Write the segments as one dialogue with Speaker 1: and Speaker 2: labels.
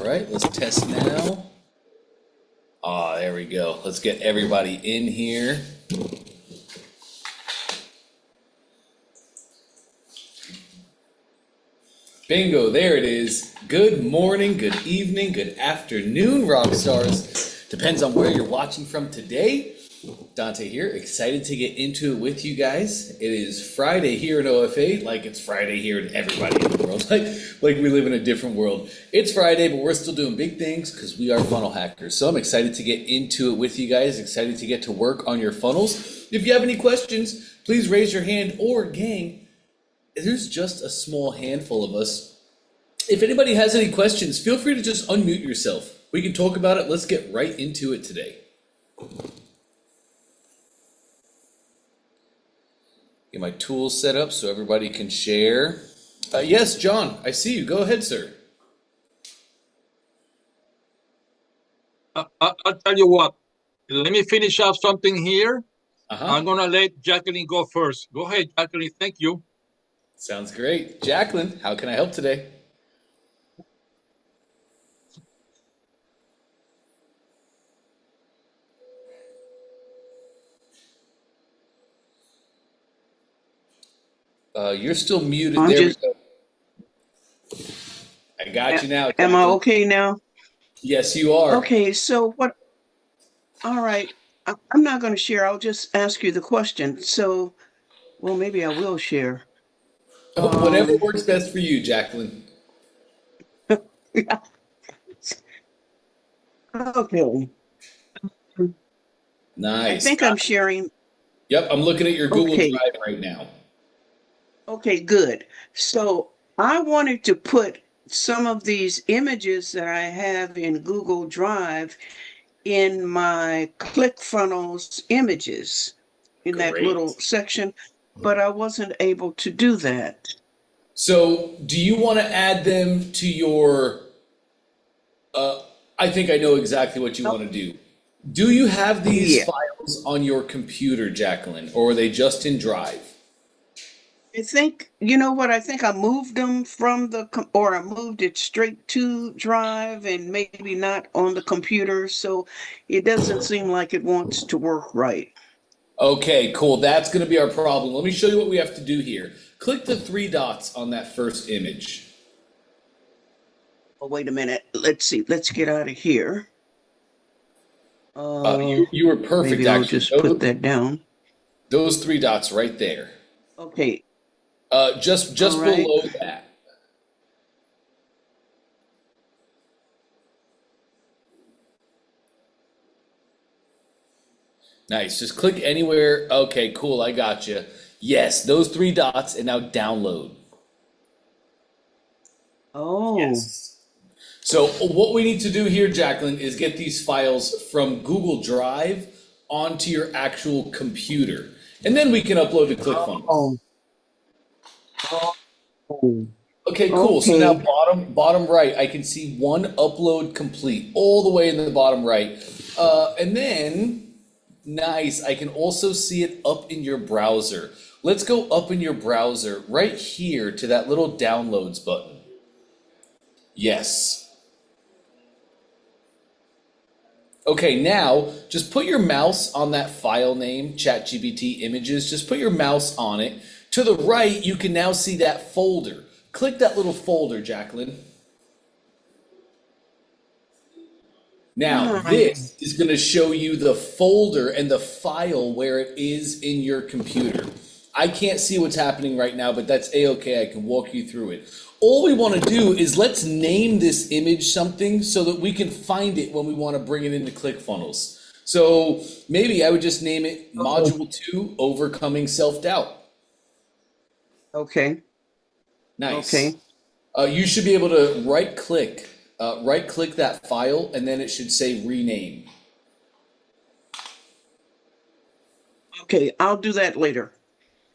Speaker 1: right, let's test now. Ah, there we go. Let's get everybody in here. Bingo, there it is. Good morning, good evening, good afternoon, rock stars. Depends on where you're watching from today. Dante here, excited to get into it with you guys. It is Friday here in OFA, like it's Friday here in everybody in the world, like we live in a different world. It's Friday, but we're still doing big things because we are funnel hackers. So I'm excited to get into it with you guys, excited to get to work on your funnels. If you have any questions, please raise your hand, or gang, there's just a small handful of us. If anybody has any questions, feel free to just unmute yourself. We can talk about it. Let's get right into it today. Get my tools set up so everybody can share. Yes, John, I see you. Go ahead, sir.
Speaker 2: I'll tell you what. Let me finish up something here. I'm going to let Jacqueline go first. Go ahead, Jacqueline. Thank you.
Speaker 1: Sounds great. Jacqueline, how can I help today? You're still muted. There we go. I got you now.
Speaker 3: Jacqueline. Am I okay now?
Speaker 1: Yes, you are.
Speaker 3: Okay, so what? All right. I'm not going to share. I'll just ask you the question. So, well, maybe I will share.
Speaker 1: Whatever works best for you, Jacqueline.
Speaker 3: Okay.
Speaker 1: Nice.
Speaker 3: I think I'm sharing.
Speaker 1: Yep, I'm looking at your Google Drive right now.
Speaker 3: Okay, good. So I wanted to put some of these images that I have in Google Drive in my ClickFunnels images in that little section, but I wasn't able to do that.
Speaker 1: So do you want to add them to your, I think I know exactly what you want to do. Do you have these files on your computer, Jacqueline, or are they just in Drive?
Speaker 3: I think, you know what, I think I moved them from or I moved it straight to Drive and maybe not on the computer, so it doesn't seem like it wants to work right.
Speaker 1: Okay, cool. That's going to be our problem. Let me show you what we have to do here. Click the 3 dots on that first image.
Speaker 3: Oh, wait a minute. Let's see. Let's get out of here.
Speaker 1: You were perfect,
Speaker 3: maybe I'll just put that down.
Speaker 1: Those 3 dots right there.
Speaker 3: Okay.
Speaker 1: Just below that. Nice. Just click anywhere. Okay, cool. I got you. Yes, those 3 dots, and now download.
Speaker 3: Oh.
Speaker 1: Yes. So what we need to do here, Jacqueline, is get these files from Google Drive onto your actual computer, and then we can upload to ClickFunnels. Okay, cool. So now bottom right, I can see one upload complete all the way in the bottom right. And then, nice, I can also see it up in your browser. Let's go up in your browser right here to that little downloads button. Yes. Okay, now just put your mouse on that file name, ChatGPT images. Just put your mouse on it. To the right, you can now see that folder. Click that little folder, Jacqueline. Now, this is going to show you the folder and the file where it is in your computer. I can't see what's happening right now, but that's A-okay. I can walk you through it. All we want to do is let's name this image something so that we can find it when we want to bring it into ClickFunnels. So maybe I would just name it Module 2, Overcoming Self-Doubt.
Speaker 3: Okay.
Speaker 1: Nice.
Speaker 3: Okay.
Speaker 1: You should be able to right-click that file, and then it should say rename.
Speaker 3: Okay, I'll do that later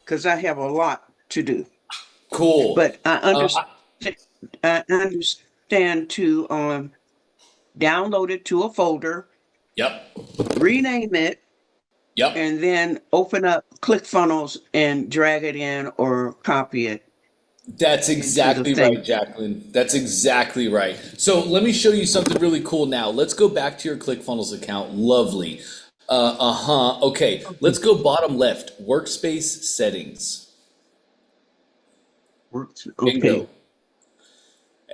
Speaker 3: because I have a lot to do.
Speaker 1: Cool.
Speaker 3: But I understand to download it to a folder.
Speaker 1: Yep.
Speaker 3: Rename it.
Speaker 1: Yep.
Speaker 3: And then open up ClickFunnels and drag it in or copy it.
Speaker 1: That's
Speaker 3: into the
Speaker 1: exactly
Speaker 3: thing.
Speaker 1: right, Jacqueline. That's exactly right. So let me show you something really cool now. Let's go back to your ClickFunnels account. Lovely. Okay, let's
Speaker 3: Okay.
Speaker 1: go bottom left. Workspace settings.
Speaker 3: Okay.
Speaker 1: Bingo.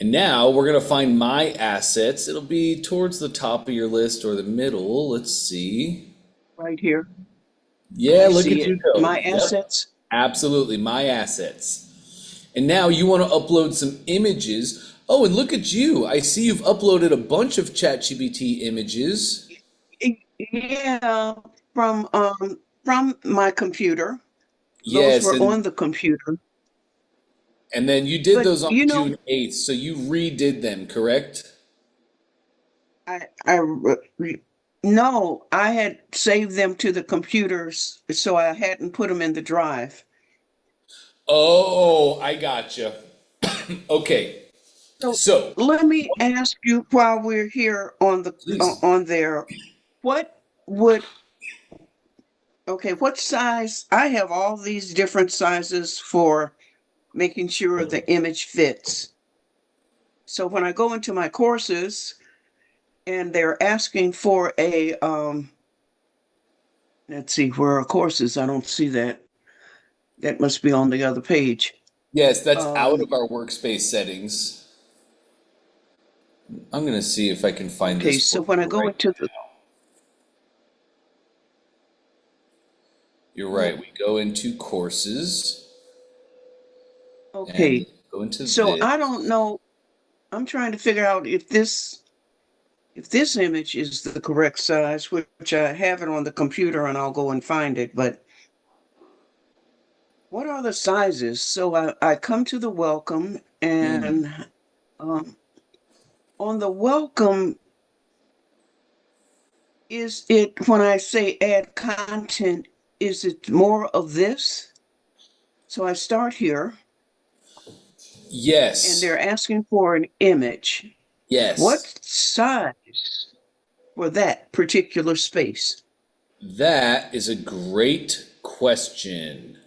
Speaker 1: And now we're going to find my assets. It'll be towards the top of your list or the middle. Let's see.
Speaker 3: Right here.
Speaker 1: Yeah,
Speaker 3: I
Speaker 1: look
Speaker 3: see
Speaker 1: at
Speaker 3: it.
Speaker 1: you go.
Speaker 3: My
Speaker 1: Yep,
Speaker 3: assets.
Speaker 1: absolutely. My assets. And now you want to upload some images. Oh, and look at you. I see you've uploaded a bunch of ChatGPT images.
Speaker 3: Yeah, from my computer. Those
Speaker 1: Yes,
Speaker 3: were on the computer.
Speaker 1: and then you did
Speaker 3: But
Speaker 1: those on
Speaker 3: you know,
Speaker 1: June 8th, so you redid them, correct?
Speaker 3: no, I had saved them to the computers, so I hadn't put them in the drive.
Speaker 1: Oh, I gotcha. Okay,
Speaker 3: So
Speaker 1: so
Speaker 3: let me ask you while we're here on the
Speaker 1: please.
Speaker 3: on there, what would okay, what size? I have all these different sizes for making sure the image fits. So when I go into my courses and they're asking for a let's see, where are courses? I don't see that. That must be on the other page.
Speaker 1: Yes, that's out
Speaker 3: Um,
Speaker 1: of our workspace settings. I'm gonna see if I can find
Speaker 3: okay,
Speaker 1: this
Speaker 3: so
Speaker 1: for
Speaker 3: when I
Speaker 1: you
Speaker 3: go
Speaker 1: right
Speaker 3: into the
Speaker 1: now. You're right.
Speaker 3: oh,
Speaker 1: We go into courses and
Speaker 3: okay,
Speaker 1: go into
Speaker 3: so
Speaker 1: this.
Speaker 3: I don't know. I'm trying to figure out if this image is the correct size, which I have it on the computer and I'll go and find it, but what are the sizes? So I come to the welcome
Speaker 1: Mm.
Speaker 3: and um, on the welcome, is it when I say add content, is it more of this? So I start here and
Speaker 1: Yes,
Speaker 3: they're asking for an image.
Speaker 1: yes.
Speaker 3: What size for that particular space?
Speaker 1: That is a great question.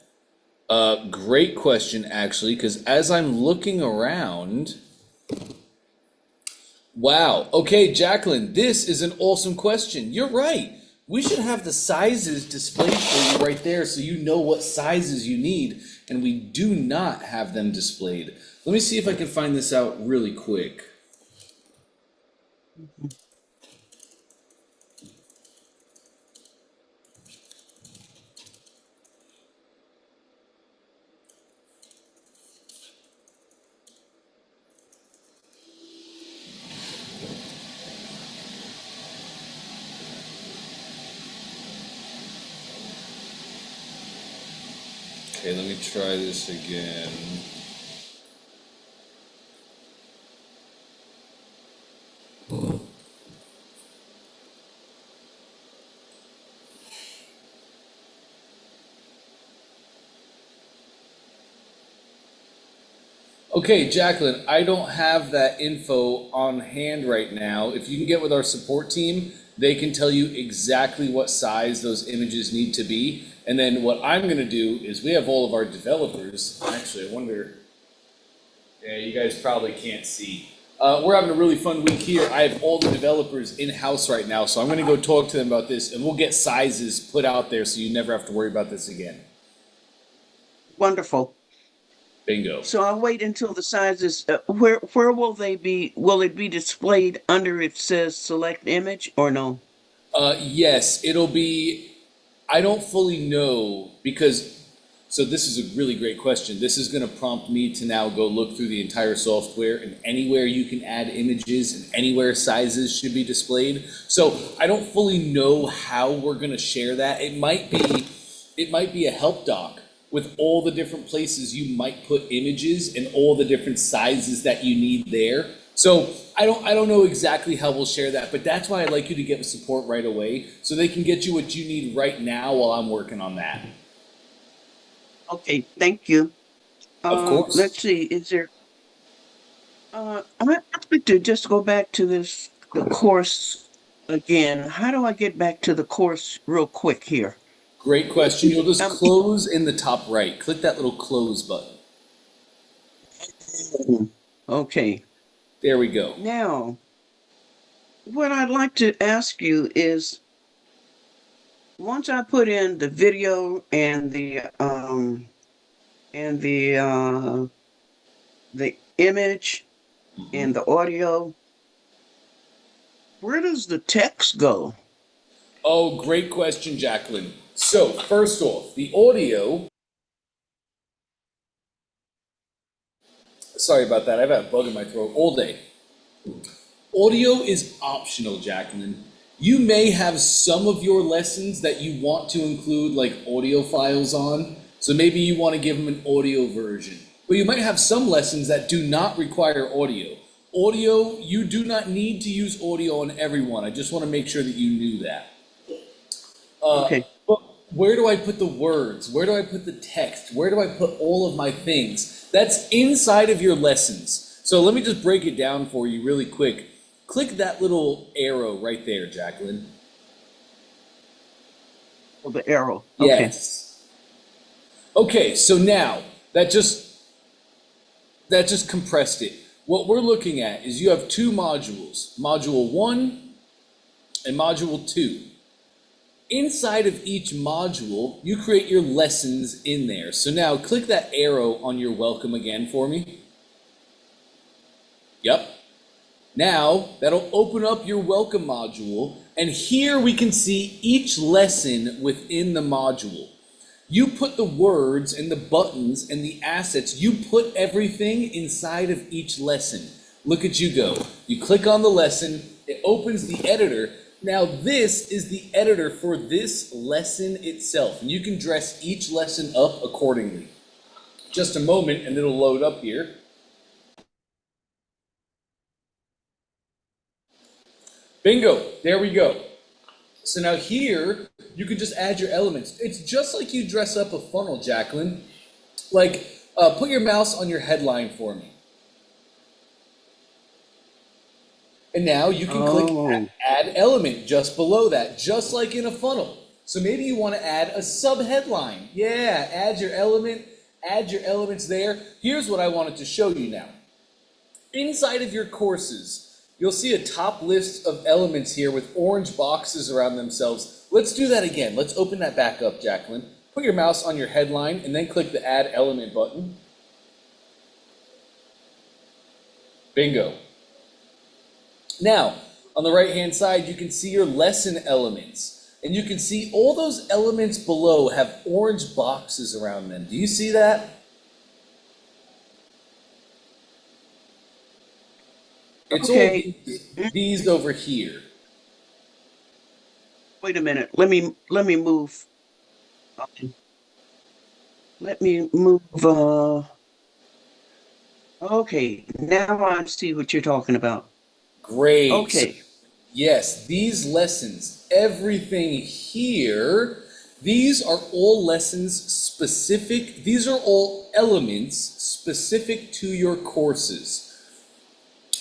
Speaker 1: Great question, actually, because as I'm looking around, wow. Okay, Jacqueline, this is an awesome question. You're right. We should have the sizes displayed for you right there so you know what sizes you need, and we do not have them displayed. Let me see if I can find this out really quick. Okay, let me try this again. Okay, Jacqueline, I don't have that info on hand right now. If you can get with our support team, they can tell you exactly what size those images need to be. And then what I'm going to do is we have all of our developers. Actually, I wonder. Yeah, you guys probably can't see. We're having a really fun week here. I have all the developers in-house right now, so I'm going to go talk to them about this, and we'll get sizes put out there so you never have to worry about this again.
Speaker 3: Wonderful.
Speaker 1: Bingo.
Speaker 3: So I'll wait until the sizes, where will they be? Will it be displayed under it says select image or no?
Speaker 1: Yes, it'll be, I don't fully know because, so this is a really great question. This is going to prompt me to now go look through the entire software and anywhere you can add images and anywhere sizes should be displayed. So I don't fully know how we're going to share that. It might be a help doc with all the different places you might put images and all the different sizes that you need there. So I don't know exactly how we'll share that, but that's why I'd like you to get with support right away so they can get you what you need right now while I'm working on that.
Speaker 3: Okay, thank you.
Speaker 1: Of
Speaker 3: Let's
Speaker 1: course.
Speaker 3: see, is there, I'd like to just go back to the course again. How do I get back to the course real quick here?
Speaker 1: Great question. You'll just
Speaker 3: Um,
Speaker 1: close in the top right. Click that little close button.
Speaker 3: Okay.
Speaker 1: There we go.
Speaker 3: Now, what I'd like to ask you is, once I put in the video and the image and the audio, where does the text go?
Speaker 1: Oh, great question, Jacqueline. So, first off, the audio. Sorry about that. I've had a bug in my throat all day. Audio is optional, Jacqueline. You may have some of your lessons that you want to include like audio files on. So maybe you want to give them an audio version. But you might have some lessons that do not require audio. Audio, you do not need to use audio on everyone. I just want to make sure that you knew that.
Speaker 3: Okay.
Speaker 1: But where do I put the words? Where do I put the text? Where do I put all of my things? That's inside of your lessons. So let me just break it down for you really quick. Click that little arrow right there, Jacqueline.
Speaker 3: Oh, the arrow. Okay.
Speaker 1: Yes. Okay, so now that just compressed it. What we're looking at is you have two modules, Module 1 and Module 2. Inside of each module, you create your lessons in there. So now click that arrow on your welcome again for me. Yep. Now, that'll open up your welcome module, and here we can see each lesson within the module. You put the words and the buttons and the assets, you put everything inside of each lesson. Look at you go. You click on the lesson, it opens the editor. Now this is the editor for this lesson itself, and you can dress each lesson up accordingly. Just a moment and it'll load up here. Bingo, there we go. So now here, you can just add your elements. It's just like you dress up a funnel, Jacqueline. Like, put your mouse on your headline for me. And now you can click add element just below that, just like in a funnel. So maybe you want to add a sub-headline. Yeah, add your element, add your elements there. Here's what I wanted to show you now. Inside of your courses, you'll see a top list of elements here with orange boxes around themselves. Let's do that again. Let's open that back up, Jacqueline. Put your mouse on your headline and then click the add element button. Bingo. Now, on the right-hand side, you can see your lesson elements. And you can see all those elements below have orange boxes around them. Do you see that? It's
Speaker 3: okay.
Speaker 1: All these over here.
Speaker 3: Wait a minute. Let me move. Let me move. Okay. Now I see what you're talking about.
Speaker 1: Great.
Speaker 3: Okay.
Speaker 1: Yes, these lessons, everything here, these are all lessons specific. These are all elements specific to your courses.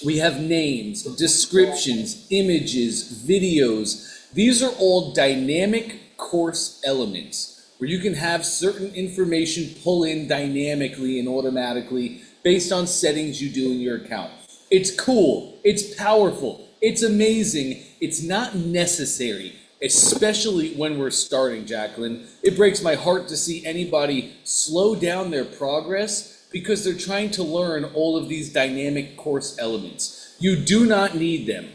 Speaker 1: We have names, descriptions, images, videos. These are all dynamic course elements where you can have certain information pull in dynamically and automatically based on settings you do in your account. It's cool, it's powerful, it's amazing, it's not necessary, especially when we're starting, Jacqueline. It breaks my heart to see anybody slow down their progress because they're trying to learn all of these dynamic course elements. You do not need them.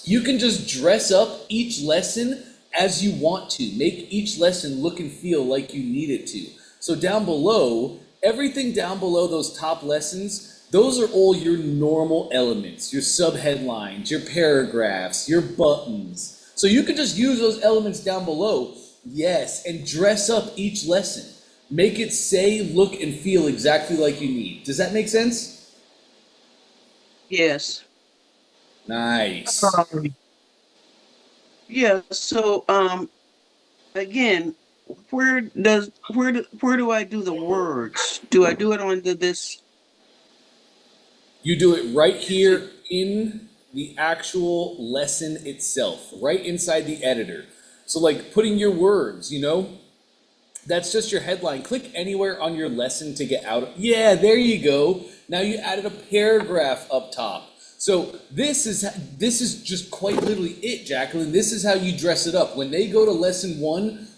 Speaker 1: You can just dress up each lesson as you want to. Make each lesson look and feel like you need it to. So down below, everything down below those top lessons, those are all your normal elements, your subheadlines, your paragraphs, your buttons. So you can just use those elements down below, yes, and dress up each lesson. Make it say, look, and feel exactly like you need. Does that make sense?
Speaker 3: Yes.
Speaker 1: Nice.
Speaker 3: Yeah, so again, where do I do the words? Do I do it under this?
Speaker 1: You do it right here in the actual lesson itself, right inside the editor. So like putting your words, you know, That's just your headline. Click anywhere on your lesson to get out. Yeah, there you go. Now you added a paragraph up top. So this is just quite literally it, Jacqueline. This is how you dress it up. When they go to lesson 1,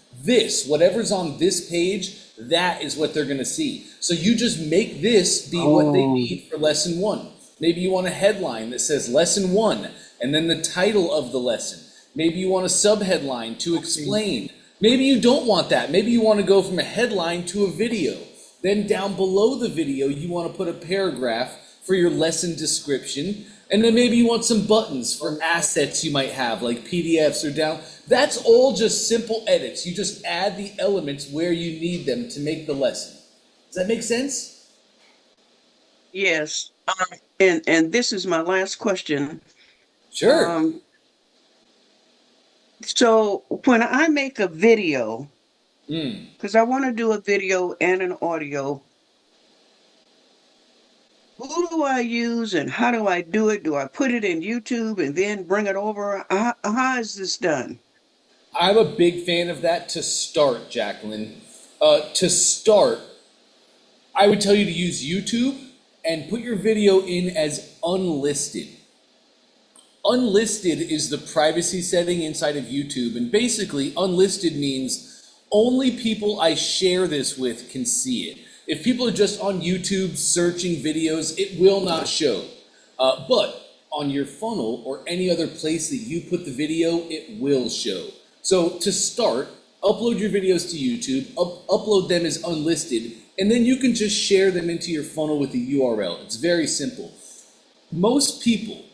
Speaker 1: whatever's on this page, that is what they're going to see. So you just make this be what they need for lesson 1. Maybe you want a headline that says lesson 1 and then the title of the lesson. Maybe you want a subheadline to explain. Maybe you don't want that. Maybe you want to go from a headline to a video. Then down below the video, you want to put a paragraph for your lesson description. And then maybe you want some buttons for assets you might have, like PDFs or down. That's all just simple edits. You just add the elements where you need them to make the lesson. Does that make sense?
Speaker 3: Yes. And this is my last question.
Speaker 1: Sure.
Speaker 3: So when I make a video, because I want to do a video and an audio, who do I use and how do I do it? Do I put it in YouTube and then bring it over? How is this done?
Speaker 1: I'm a big fan of that to start, Jacqueline. To start, I would tell you to use YouTube and put your video in as unlisted. Unlisted is the privacy setting inside of YouTube, and basically unlisted means only people I share this with can see it. If people are just on YouTube searching videos, it will not show. But on your funnel or any other place that you put the video, it will show. So to start, upload your videos to YouTube, upload them as unlisted, and then you can just share them into your funnel with the URL. It's very simple. Most people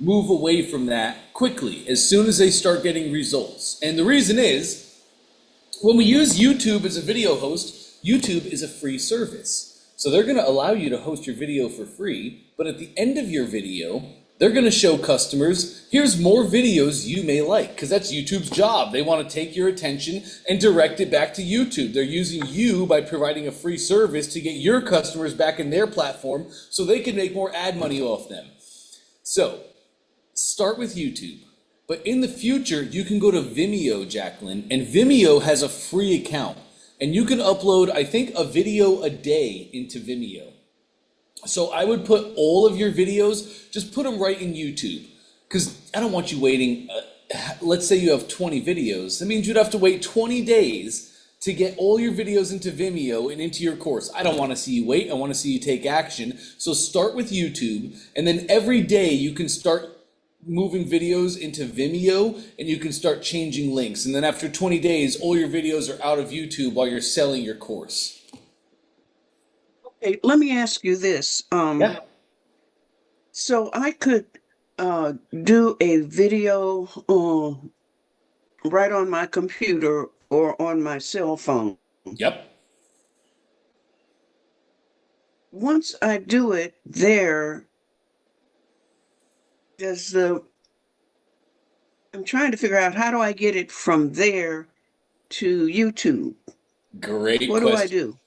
Speaker 1: move away from that quickly as soon as they start getting results. And the reason is, when we use YouTube as a video host, YouTube is a free service. So they're going to allow you to host your video for free, but at the end of your video, they're going to show customers, here's more videos you may like, because that's YouTube's job. They want to take your attention and direct it back to YouTube. They're using you by providing a free service to get your customers back in their platform so they can make more ad money off them. So start with YouTube. But in the future, you can go to Vimeo, Jacqueline, and Vimeo has a free account. And you can upload, I think, a video a day into Vimeo. So I would put all of your videos, just put them right in YouTube. Because I don't want you waiting, let's say you have 20 videos. That means you'd have to wait 20 days to get all your videos into Vimeo and into your course. I don't want to see you wait, I want to see you take action. So start with YouTube, and then every day you can start moving videos into Vimeo, and you can start changing links. And then after 20 days, all your videos are out of YouTube while you're selling your course.
Speaker 3: Okay, let me ask you this.
Speaker 1: Yeah.
Speaker 3: So I could do a video right on my computer or on my cell phone.
Speaker 1: Yep.
Speaker 3: Once I do it there, I'm trying to figure out, how do I get it from there to YouTube?
Speaker 1: Great
Speaker 3: What
Speaker 1: question.
Speaker 3: do I do?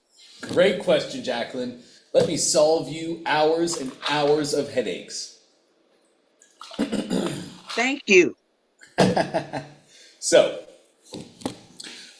Speaker 1: Great question, Jacqueline. Let me solve you hours and hours of headaches.
Speaker 3: Thank you.
Speaker 1: So,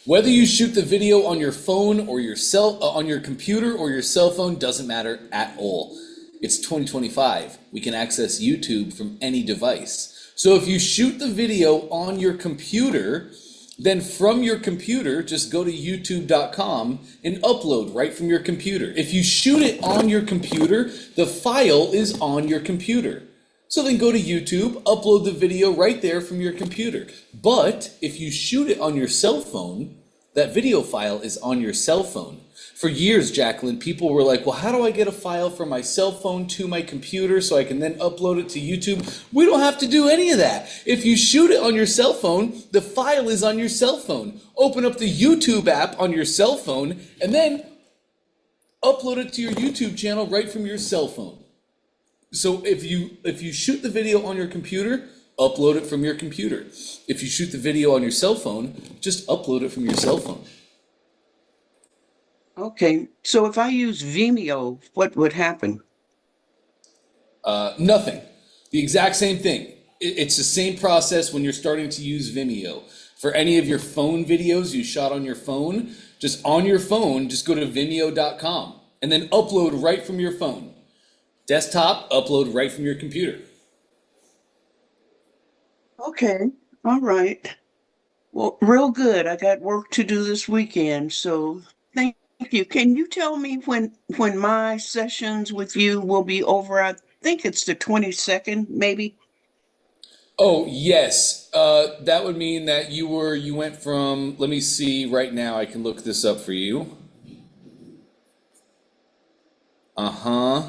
Speaker 1: whether you shoot the video on your phone or on your computer or your cell phone doesn't matter at all. It's 2025. We can access YouTube from any device. So if you shoot the video on your computer, then from your computer, just go to youtube.com and upload right from your computer. If you shoot it on your computer, the file is on your computer. So then go to YouTube, upload the video right there from your computer. But if you shoot it on your cell phone, that video file is on your cell phone. For years, Jacqueline, people were like, well, how do I get a file from my cell phone to my computer so I can then upload it to YouTube? We don't have to do any of that. If you shoot it on your cell phone, the file is on your cell phone. Open up the YouTube app on your cell phone and then upload it to your YouTube channel right from your cell phone. So if you shoot the video on your computer, upload it from your computer. If you shoot the video on your cell phone, just upload it from your cell phone.
Speaker 3: Okay, so if I use Vimeo, what would happen?
Speaker 1: Nothing. The exact same thing. It's the same process when you're starting to use Vimeo. For any of your phone videos you shot on your phone, just on your phone, just go to vimeo.com and then upload right from your phone. Desktop, upload right from your computer.
Speaker 3: Okay, all right. Well, real good. I got work to do this weekend, so thank you. Can you tell me when my sessions with you will be over? I think it's the 22nd, maybe.
Speaker 1: Oh, yes. That would mean that you went from, let me see right now, I can look this up for you. Uh-huh.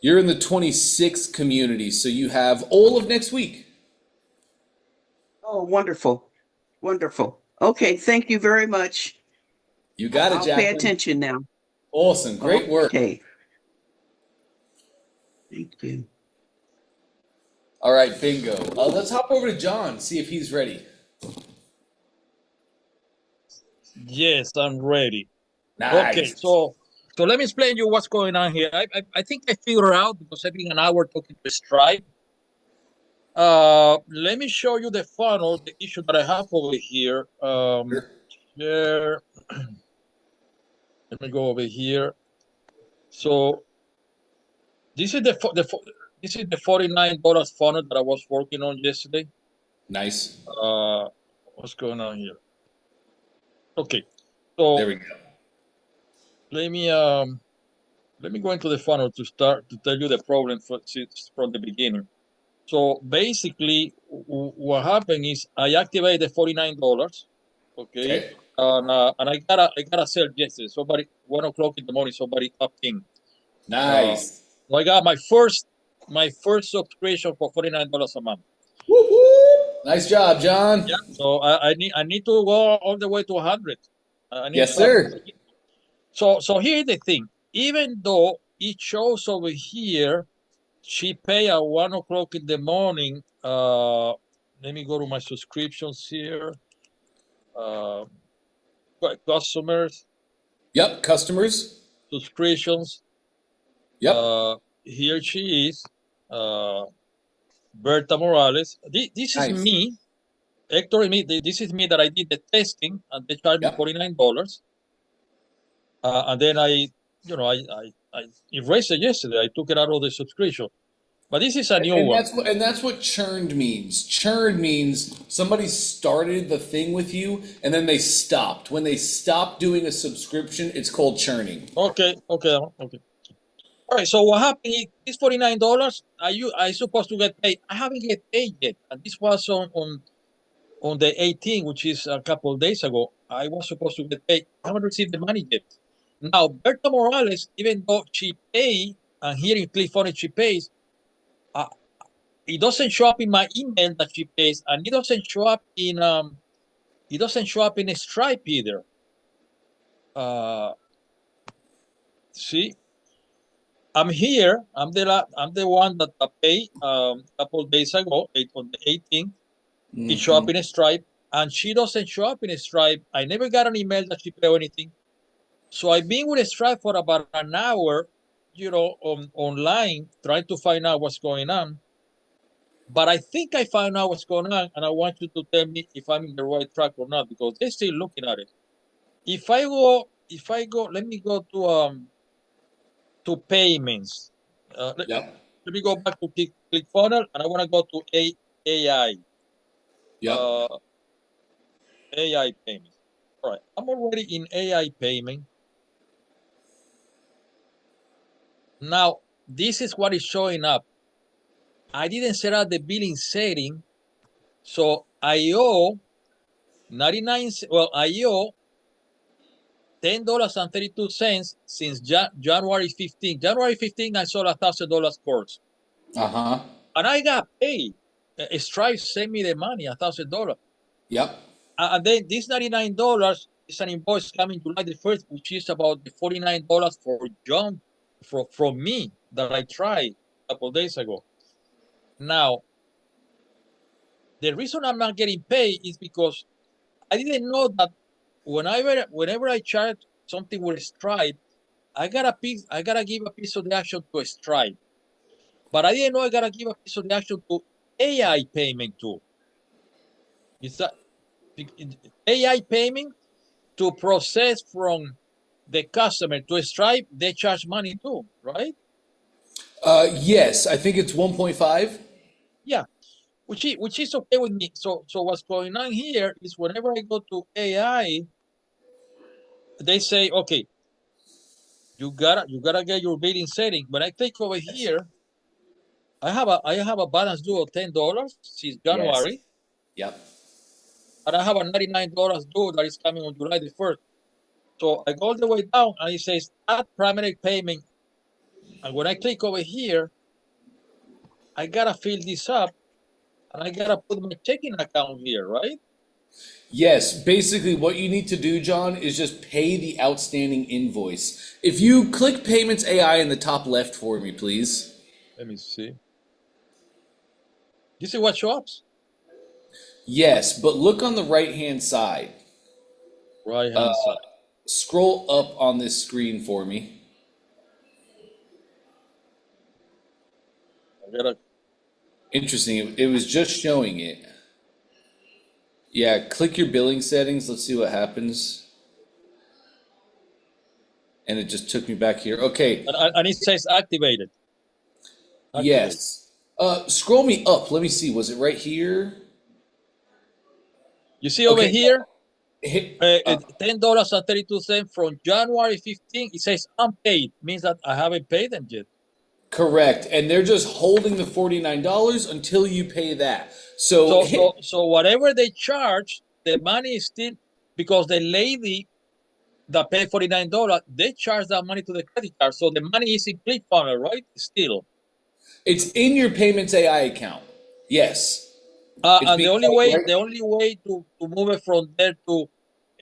Speaker 1: You're in the 26th community, so you have all of next week.
Speaker 3: Oh, wonderful. Wonderful. Okay, thank you very much.
Speaker 1: You got it,
Speaker 3: I'll pay
Speaker 1: Jacqueline.
Speaker 3: attention now.
Speaker 1: Awesome. Great work.
Speaker 3: Okay. Thank you.
Speaker 1: All right, bingo. Let's hop over to John, see if he's ready.
Speaker 2: Yes, I'm ready.
Speaker 1: Nice.
Speaker 2: Okay, so let me explain you what's going on here. I think I figured out because I've been an hour talking to Stripe. Let me show you the funnel, the issue that I have over here. Here, let me go over here. So this is this is the $49 funnel that I was working on yesterday.
Speaker 1: Nice.
Speaker 2: What's going on here? Okay, so
Speaker 1: there we go.
Speaker 2: Let me go into the funnel to start to tell you the problem from the beginning. So basically, what happened is I activated the $49. Okay. And I got a sale yesterday. Somebody 1 o'clock in the morning, somebody tapped in.
Speaker 1: Nice.
Speaker 2: So I got my first subscription for $49 a month.
Speaker 1: Woo-hoo! Nice job, John.
Speaker 2: Yeah. So I need to go all the way to 100.
Speaker 1: Yes, sir.
Speaker 2: So here's the thing. Even though it shows over here, she pay at 1 o'clock in the morning. Let me go to my subscriptions here. Customers.
Speaker 1: Yep, customers.
Speaker 2: Subscriptions.
Speaker 1: Yep.
Speaker 2: Here she is. Berta Morales. This is me. Hector, me. This is me that I did the testing, and they charged me $49. And then I erased it yesterday. I took it out of the subscription. But this is a new one.
Speaker 1: That's what churned means. Churned means somebody started the thing with you and then they stopped. When they stop doing a subscription, it's called churning.
Speaker 2: Okay. All right. So what happened is this $49. I supposed to get paid. I haven't get paid yet, and this was on the 18th, which is a couple of days ago. I was supposed to get paid. I haven't received the money yet. Now Berta Morales, even though she paid, and here in California she pays, it doesn't show up in my email that she pays, and it doesn't show up in Stripe either. See, I'm here. I'm the one that I paid a couple of days ago, on the 18th. It show up in Stripe, and she doesn't show up in Stripe. I never got an email that she paid or anything. So I've been with Stripe for about an hour, online, trying to find out what's going on. But I think I found out what's going on, and I want you to tell me if I'm in the right track or not, because they're still looking at it. If I go, let me go to payments. Let me go back to ClickFunnels, and I want to go to AI. AI payments. All right, I'm already in AI payment. Now, this is what is showing up. I didn't set up the billing setting, so I owe 99. Well, I owe $10.32 since January 15. January 15, I sold $1,000 course. And I got paid. Stripe sent me the money, $1,000.
Speaker 1: Yep.
Speaker 2: And then this $99 is an invoice coming July the 1st, which is about the $49 for John from me that I tried a couple of days ago. Now, the reason I'm not getting paid is because I didn't know that whenever I charge something with Stripe, I gotta give a piece of the action to Stripe. But I didn't know I gotta give a piece of the action to AI payment too. Is that AI payment to process from the customer to Stripe? They charge money too, right?
Speaker 1: Yes, I think it's 1.5.
Speaker 2: Yeah, which is okay with me. So what's going on here is whenever I go to AI, they say, okay, you gotta get your bidding setting. But I click over here, I have a balance due of $10 since
Speaker 1: Yes.
Speaker 2: January,
Speaker 1: Yep.
Speaker 2: and I have a $99 due that is coming on July the 1st. So I go all the way down and it says add primary payment. And when I click over here, I gotta fill this up and I gotta put my checking account here, right?
Speaker 1: Yes, basically what you need to do, John, is just pay the outstanding invoice. If you click Payments AI in the top left for me, please.
Speaker 2: Let me see. This is what shows.
Speaker 1: Yes, but look on the right-hand side.
Speaker 2: Right hand side.
Speaker 1: Scroll up on this screen for me.
Speaker 2: I gotta
Speaker 1: Interesting. It was just showing it. Yeah, click your billing settings. Let's see what happens. And it just took me back here. Okay.
Speaker 2: and it says activated. Activate.
Speaker 1: Yes. Scroll me up. Let me see. Was it right here?
Speaker 2: You see over
Speaker 1: Okay.
Speaker 2: here,
Speaker 1: Hit.
Speaker 2: $10.32 from January 15. It says unpaid. Means that I haven't paid them yet.
Speaker 1: Correct. And they're just holding the $49 until you pay that. So hit.
Speaker 2: So whatever they charge, the money is still because the lady that paid $49, they charge that money to the credit card. So the money is in ClickFunnels, right? Still.
Speaker 1: It's in your Payments AI account. Yes. It's
Speaker 2: And
Speaker 1: being
Speaker 2: the only
Speaker 1: held
Speaker 2: way
Speaker 1: right.
Speaker 2: to move it from there to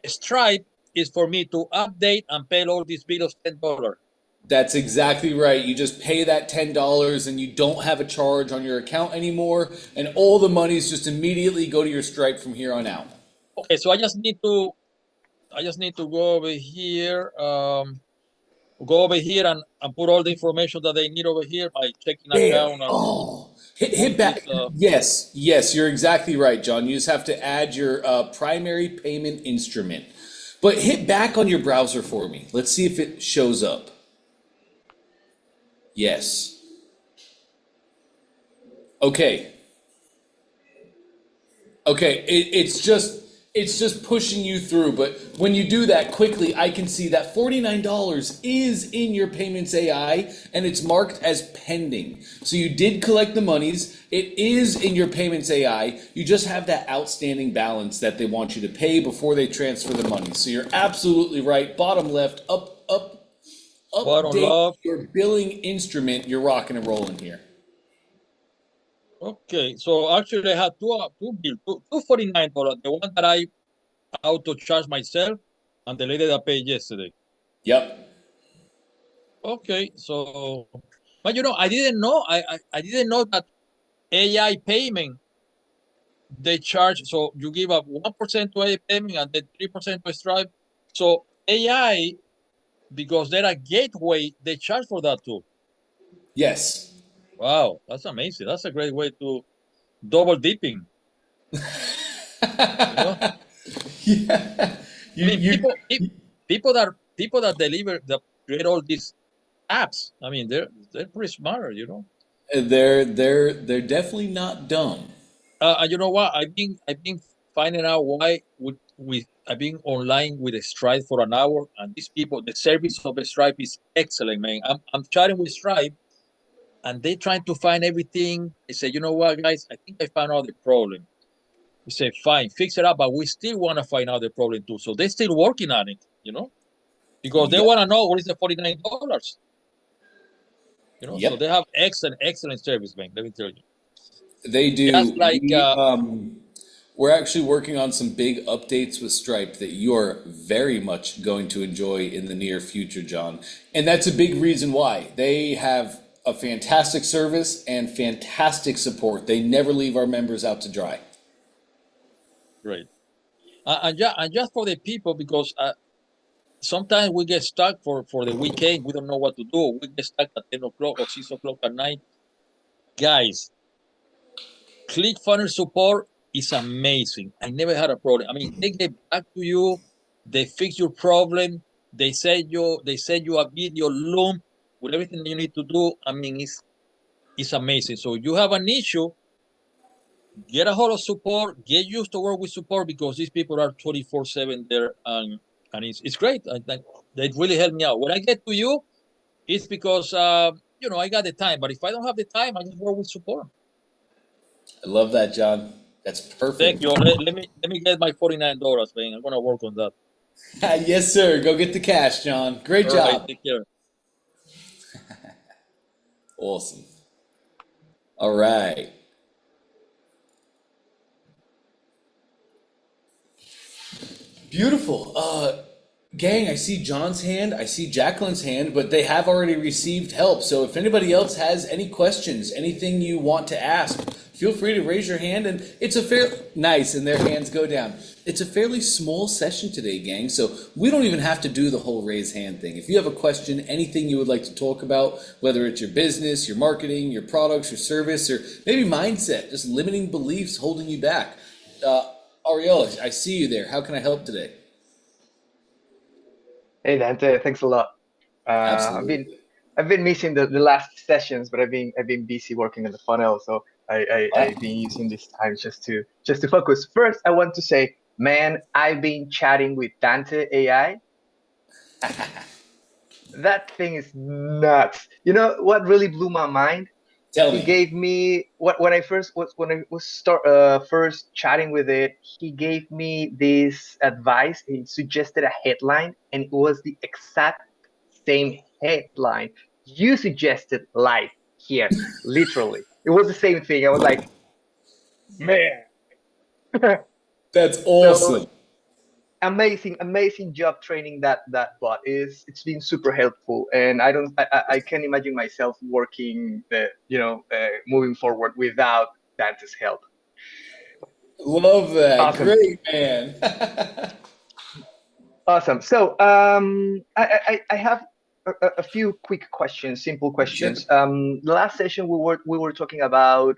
Speaker 2: Stripe is for me to update and pay all these bills $10.
Speaker 1: That's exactly right. You just pay that $10 and you don't have a charge on your account anymore, and all the monies just immediately go to your Stripe from here on out.
Speaker 2: Okay, so I just need to go over here, and put all the information that they need over here by checking
Speaker 1: There.
Speaker 2: account and
Speaker 1: Oh,
Speaker 2: all
Speaker 1: hit
Speaker 2: this.
Speaker 1: back. Yes, yes, you're exactly right, John. You just have to add your primary payment instrument. But hit back on your browser for me. Let's see if it shows up. Yes. Okay. Okay, it's just pushing you through, but when you do that quickly, I can see that $49 is in your Payments AI and it's marked as pending. So you did collect the monies, it is in your Payments AI. You just have that outstanding balance that they want you to pay before they transfer the money. So you're absolutely right. Bottom left,
Speaker 2: Bottom
Speaker 1: update
Speaker 2: left.
Speaker 1: your billing instrument. You're rocking and rolling here.
Speaker 2: Okay, so actually I had two bills, two $49. The one that I auto charge myself, and the lady that paid yesterday.
Speaker 1: Yep.
Speaker 2: Okay, so but I didn't know I didn't know that AI payment they charge. So you give up 1% to AI payment and then 3% to Stripe. So AI, because they're a gateway, they charge for that too.
Speaker 1: Yes.
Speaker 2: Wow, that's amazing. That's a great way to double dipping. You know,
Speaker 1: Yeah.
Speaker 2: I mean, people that deliver that create all these apps. I mean, they're pretty smart.
Speaker 1: They're definitely not dumb.
Speaker 2: And you know what? I've been finding out why I've been online with Stripe for an hour, and these people, the service of Stripe is excellent, man. I'm chatting with Stripe, and they trying to find everything. They say, you know what, guys? I think I found out the problem. We say, fine, fix it up, but we still want to find out the problem too. So they're still working on it, because they
Speaker 1: Yep.
Speaker 2: want to know what is the $49. So
Speaker 1: Yep.
Speaker 2: they have excellent service, man. Let me tell you.
Speaker 1: They
Speaker 2: Just
Speaker 1: do.
Speaker 2: like
Speaker 1: We're actually working on some big updates with Stripe that you are very much going to enjoy in the near future, John. And that's a big reason why. They have a fantastic service and fantastic support. They never leave our members out to dry.
Speaker 2: great. And just for the people, because sometimes we get stuck for the weekend. We don't know what to do. We get stuck at 10 o'clock or 6 o'clock at night. Guys, ClickFunnels support is amazing. I never had a problem. I mean, they get back to you, they fix your problem, they send you a video loom with everything you need to do. I mean, it's amazing. So you have an issue, get a hold of support, get used to work with support because these people are 24/7 there, and it's great. They really help me out. When I get to you, it's because I got the time. But if I don't have the time, I just work with support.
Speaker 1: I love that, John. That's
Speaker 2: Thank
Speaker 1: perfect.
Speaker 2: you. Let me get my $49, man. I'm gonna work on that.
Speaker 1: Yes, sir. Go get the cash, John. Great
Speaker 2: All right,
Speaker 1: job.
Speaker 2: take care.
Speaker 1: Awesome. All right. Beautiful. Gang, I see John's hand, I see Jacqueline's hand, but they have already received help. So if anybody else has any questions, anything you want to ask, feel free to raise your hand. And it's nice, and their hands go down. It's a fairly small session today, gang. So we don't even have to do the whole raise hand thing. If you have a question, anything you would like to talk about, whether it's your business, your marketing, your products, your service, or maybe mindset, just limiting beliefs holding you back. Ariel, I see you there. How can I help today?
Speaker 4: Hey Dante, thanks a lot.
Speaker 1: Absolutely.
Speaker 4: I've been missing the last sessions, but I've been busy working on the funnel, so I've been using this time just to focus. First, I want to say, man, I've been chatting with Dante AI. That thing is nuts. You know what really blew my mind?
Speaker 1: Tell
Speaker 4: He
Speaker 1: me.
Speaker 4: gave me when I first chatting with it, he gave me this advice. He suggested a headline, and it was the exact same headline you suggested live here. Literally, it was the same thing. I was like, man.
Speaker 1: That's
Speaker 4: So
Speaker 1: awesome.
Speaker 4: amazing job training that bot. It's been super helpful, and I can't imagine myself working moving forward without Dante's help.
Speaker 1: Love that.
Speaker 4: Awesome.
Speaker 1: Great, man.
Speaker 4: Awesome. So I have a few quick questions, simple questions.
Speaker 1: Sure.
Speaker 4: The last session we were talking about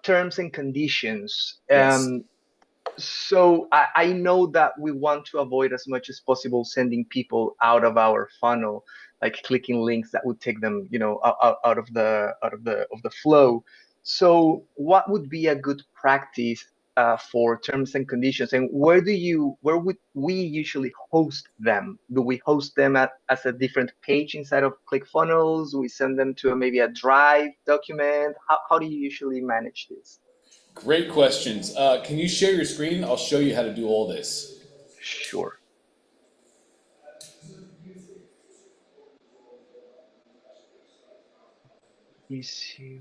Speaker 4: terms and conditions.
Speaker 1: Yes.
Speaker 4: So I know that we want to avoid as much as possible sending people out of our funnel, like clicking links that would take them, out of the flow. So what would be a good practice for terms and conditions, and where would we usually host them? Do we host them as a different page inside of ClickFunnels? Do we send them to maybe a Drive document? How do you usually manage this?
Speaker 1: Great questions. Can you share your screen? I'll show you how to do all this.
Speaker 4: Sure. Let me see.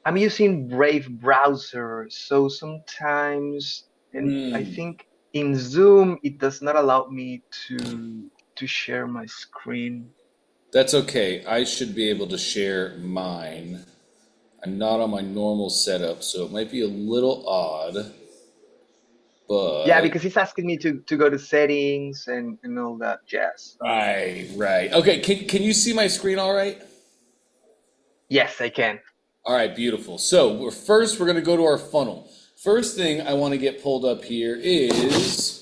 Speaker 4: I'm using Brave browser, so sometimes, and I think in Zoom it does not allow me to share my screen.
Speaker 1: That's okay. I should be able to share mine. I'm not on my normal setup, so it might be a little odd. But
Speaker 4: Yeah, because it's asking me to go to settings and all that jazz.
Speaker 1: right. Okay, can you see my screen all right?
Speaker 4: Yes, I can.
Speaker 1: All right, beautiful. So we're going to go to our funnel. First thing I want to get pulled up here is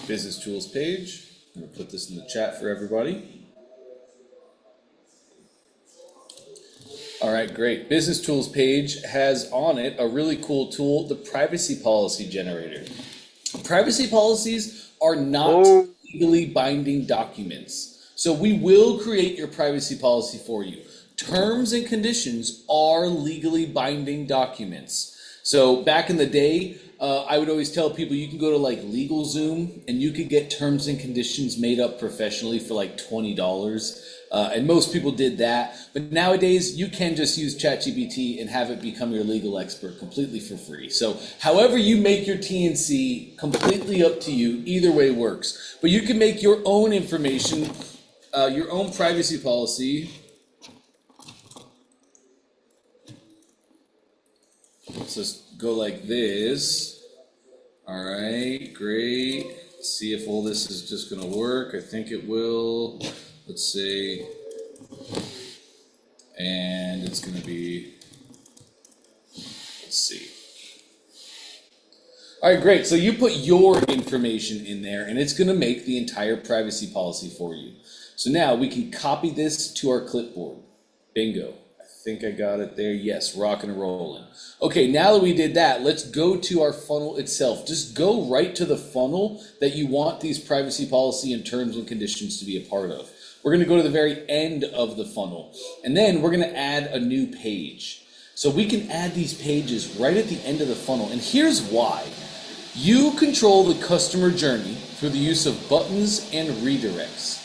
Speaker 1: business tools page. I'm going to put this in the chat for everybody. All right, great. Business tools page has on it a really cool tool, the privacy policy generator. Privacy policies are not legally binding documents. So we will create your privacy policy for you. Terms and conditions are legally binding documents. So back in the day, I would always tell people you can go to like LegalZoom and you could get terms and conditions made up professionally for like $20. And most people did that. But nowadays, you can just use ChatGPT and have it become your legal expert completely for free. So however you make your TNC, completely up to you. Either way works. But you can make your own information, your own privacy policy So just go like this. All right, great. Let's see if all this is just gonna work. I think it will. Let's see. And it's gonna be, let's see. All right, great. So you put your information in there and it's gonna make the entire privacy policy for you. So now we can copy this to our clipboard. Bingo. I think I got it there. Yes, rocking and rolling. Okay, now that we did that, let's go to our funnel itself. Just go right to the funnel that you want these privacy policy and terms and conditions to be a part of. We're gonna go to the very end of the funnel, and then we're gonna add a new page. So we can add these pages right at the end of the funnel, and here's why. You control the customer journey through the use of buttons and redirects.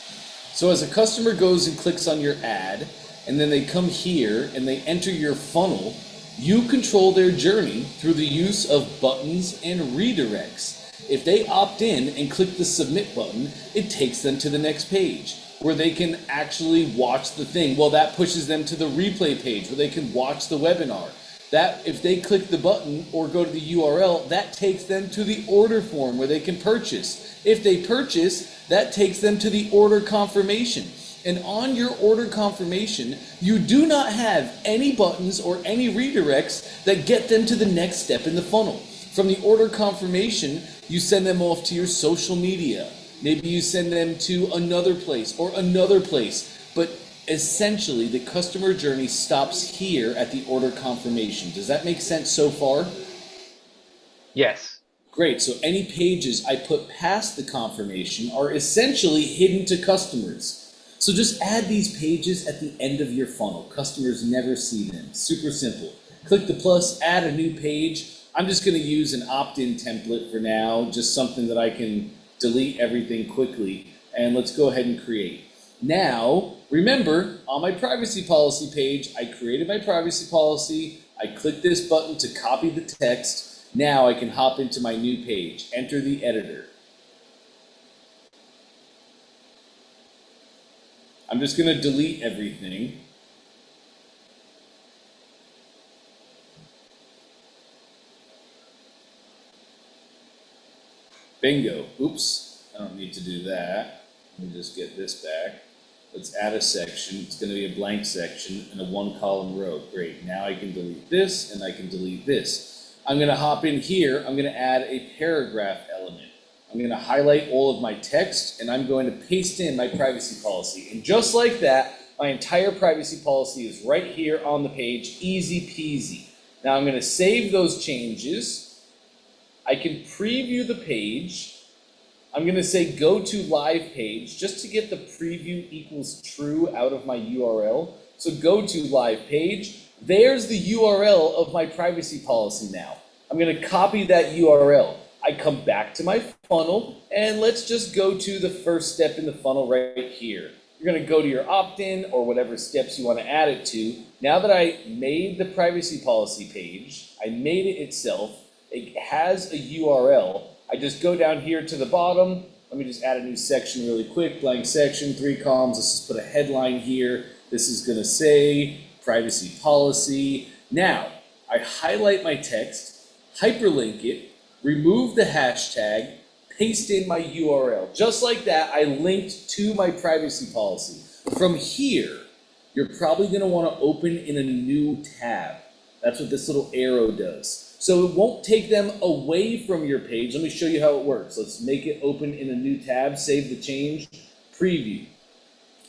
Speaker 1: So as a customer goes and clicks on your ad, and then they come here and they enter your funnel, you control their journey through the use of buttons and redirects. If they opt in and click the submit button, it takes them to the next page where they can actually watch the thing. Well, that pushes them to the replay page where they can watch the webinar. That if they click the button or go to the URL, that takes them to the order form where they can purchase. If they purchase, that takes them to the order confirmation. And on your order confirmation, you do not have any buttons or any redirects that get them to the next step in the funnel. From the order confirmation, you send them off to your social media. Maybe you send them to another place or another place. But essentially, the customer journey stops here at the order confirmation. Does that make sense so far?
Speaker 4: Yes.
Speaker 1: Great. So any pages I put past the confirmation are essentially hidden to customers. So just add these pages at the end of your funnel. Customers never see them. Super simple. Click the plus, add a new page. I'm just going to use an opt-in template for now, just something that I can delete everything quickly. And let's go ahead and create. Now, remember, on my privacy policy page, I created my privacy policy. I click this button to copy the text. Now I can hop into my new page, enter the editor. I'm just going to delete everything. Bingo. Oops, I don't need to do that. Let me just get this back. Let's add a section. It's going to be a blank section and a one-column row. Great. Now I can delete this and I can delete this. I'm going to hop in here. I'm going to add a paragraph element. I'm going to highlight all of my text and I'm going to paste in my privacy policy. And just like that, my entire privacy policy is right here on the page, easy peasy. Now I'm going to save those changes. I can preview the page. I'm going to say go to live page just to get the preview equals true out of my URL. So go to live page. There's the URL of my privacy policy now. I'm going to copy that URL. I come back to my funnel and let's just go to the first step in the funnel right here. You're going to go to your opt-in or whatever steps you want to add it to. Now that I made the privacy policy page, I made it itself. It has a URL. I just go down here to the bottom. Let me just add a new section really quick. Blank section, 3 columns. Let's just put a headline here. This is going to say privacy policy. Now, I highlight my text, hyperlink it, remove the hashtag, paste in my URL. Just like that, I linked to my privacy policy. From here, you're probably going to want to open in a new tab. That's what this little arrow does. So it won't take them away from your page. Let me show you how it works. Let's make it open in a new tab, save the change, preview.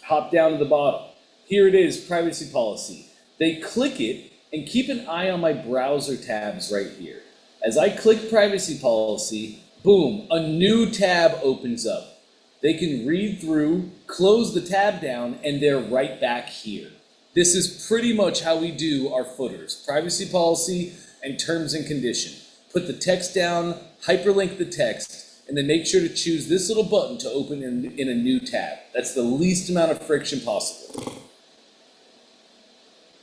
Speaker 1: Hop down to the bottom. Here it is, privacy policy. They click it and keep an eye on my browser tabs right here. As I click privacy policy, boom, a new tab opens up. They can read through, close the tab down, and they're right back here. This is pretty much how we do our footers. Privacy policy and terms and condition. Put the text down, hyperlink the text, and then make sure to choose this little button to open in a new tab. That's the least amount of friction possible.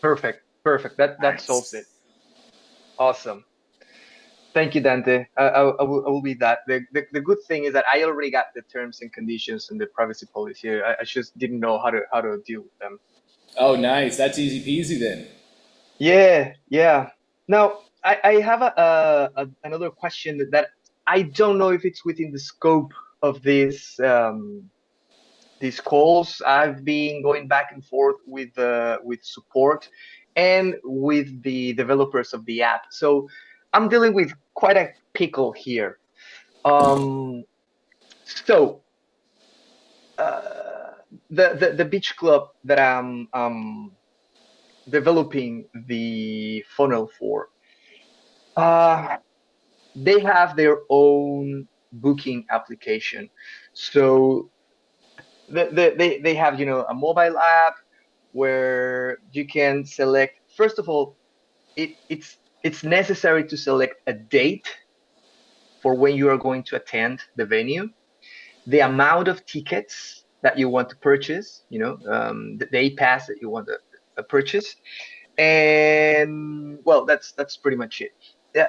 Speaker 4: Perfect. That
Speaker 1: Nice.
Speaker 4: solves it. Awesome. Thank you, Dante. I will be that. The good thing is that I already got the terms and conditions and the privacy policy. I just didn't know how to deal with them.
Speaker 1: Oh, nice. That's easy peasy then.
Speaker 4: Yeah. Now, I have another question that I don't know if it's within the scope of this these calls. I've been going back and forth with support and with the developers of the app. So I'm dealing with quite a pickle here. Um, so uh, the beach club that I'm developing the funnel for, uh, they have their own booking application. So they have, you know, a mobile app where you can select, first of all, it's necessary to select a date for when you are going to attend the venue, the amount of tickets that you want to purchase, you know, the day pass that you want to purchase, and well, that's pretty much it.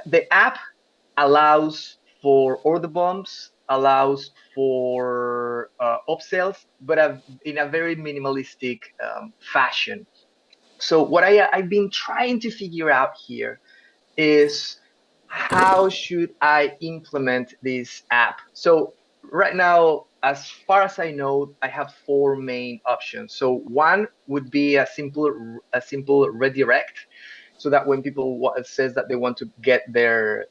Speaker 4: The app allows for order bumps, allows for upsells, but in a very minimalistic fashion. So what I've been trying to figure out here is how should I implement this app? So right now, as far as I know, I have four main options. So one would be a simple redirect, so that when people says that they want to get their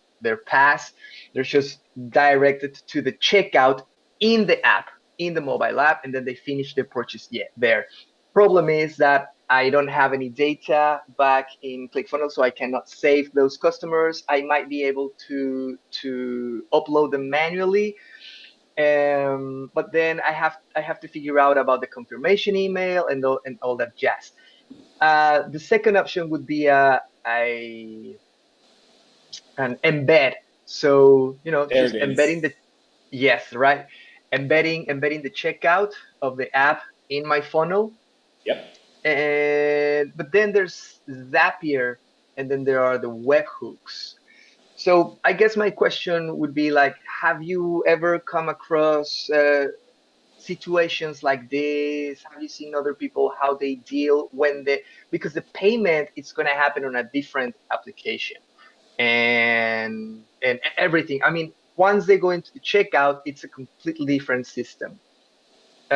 Speaker 4: pass, they're just directed to the checkout in the app, in the mobile app, and then they finish their purchase there. Problem is that I don't have any data back in ClickFunnels, so I cannot save those customers. I might be able to upload them manually, but then I have to figure out about the confirmation email and all that jazz. The second option would be an embed. So, you know,
Speaker 1: There
Speaker 4: just
Speaker 1: it
Speaker 4: embedding
Speaker 1: is.
Speaker 4: yes, right, embedding the checkout of the app in my funnel.
Speaker 1: Yep.
Speaker 4: And but then there's Zapier, and then there are the webhooks. So I guess my question would be like, have you ever come across situations like this? Have you seen other people how they deal when because the payment is going to happen on a different application, and everything. I mean, once they go into the checkout, it's a completely different system.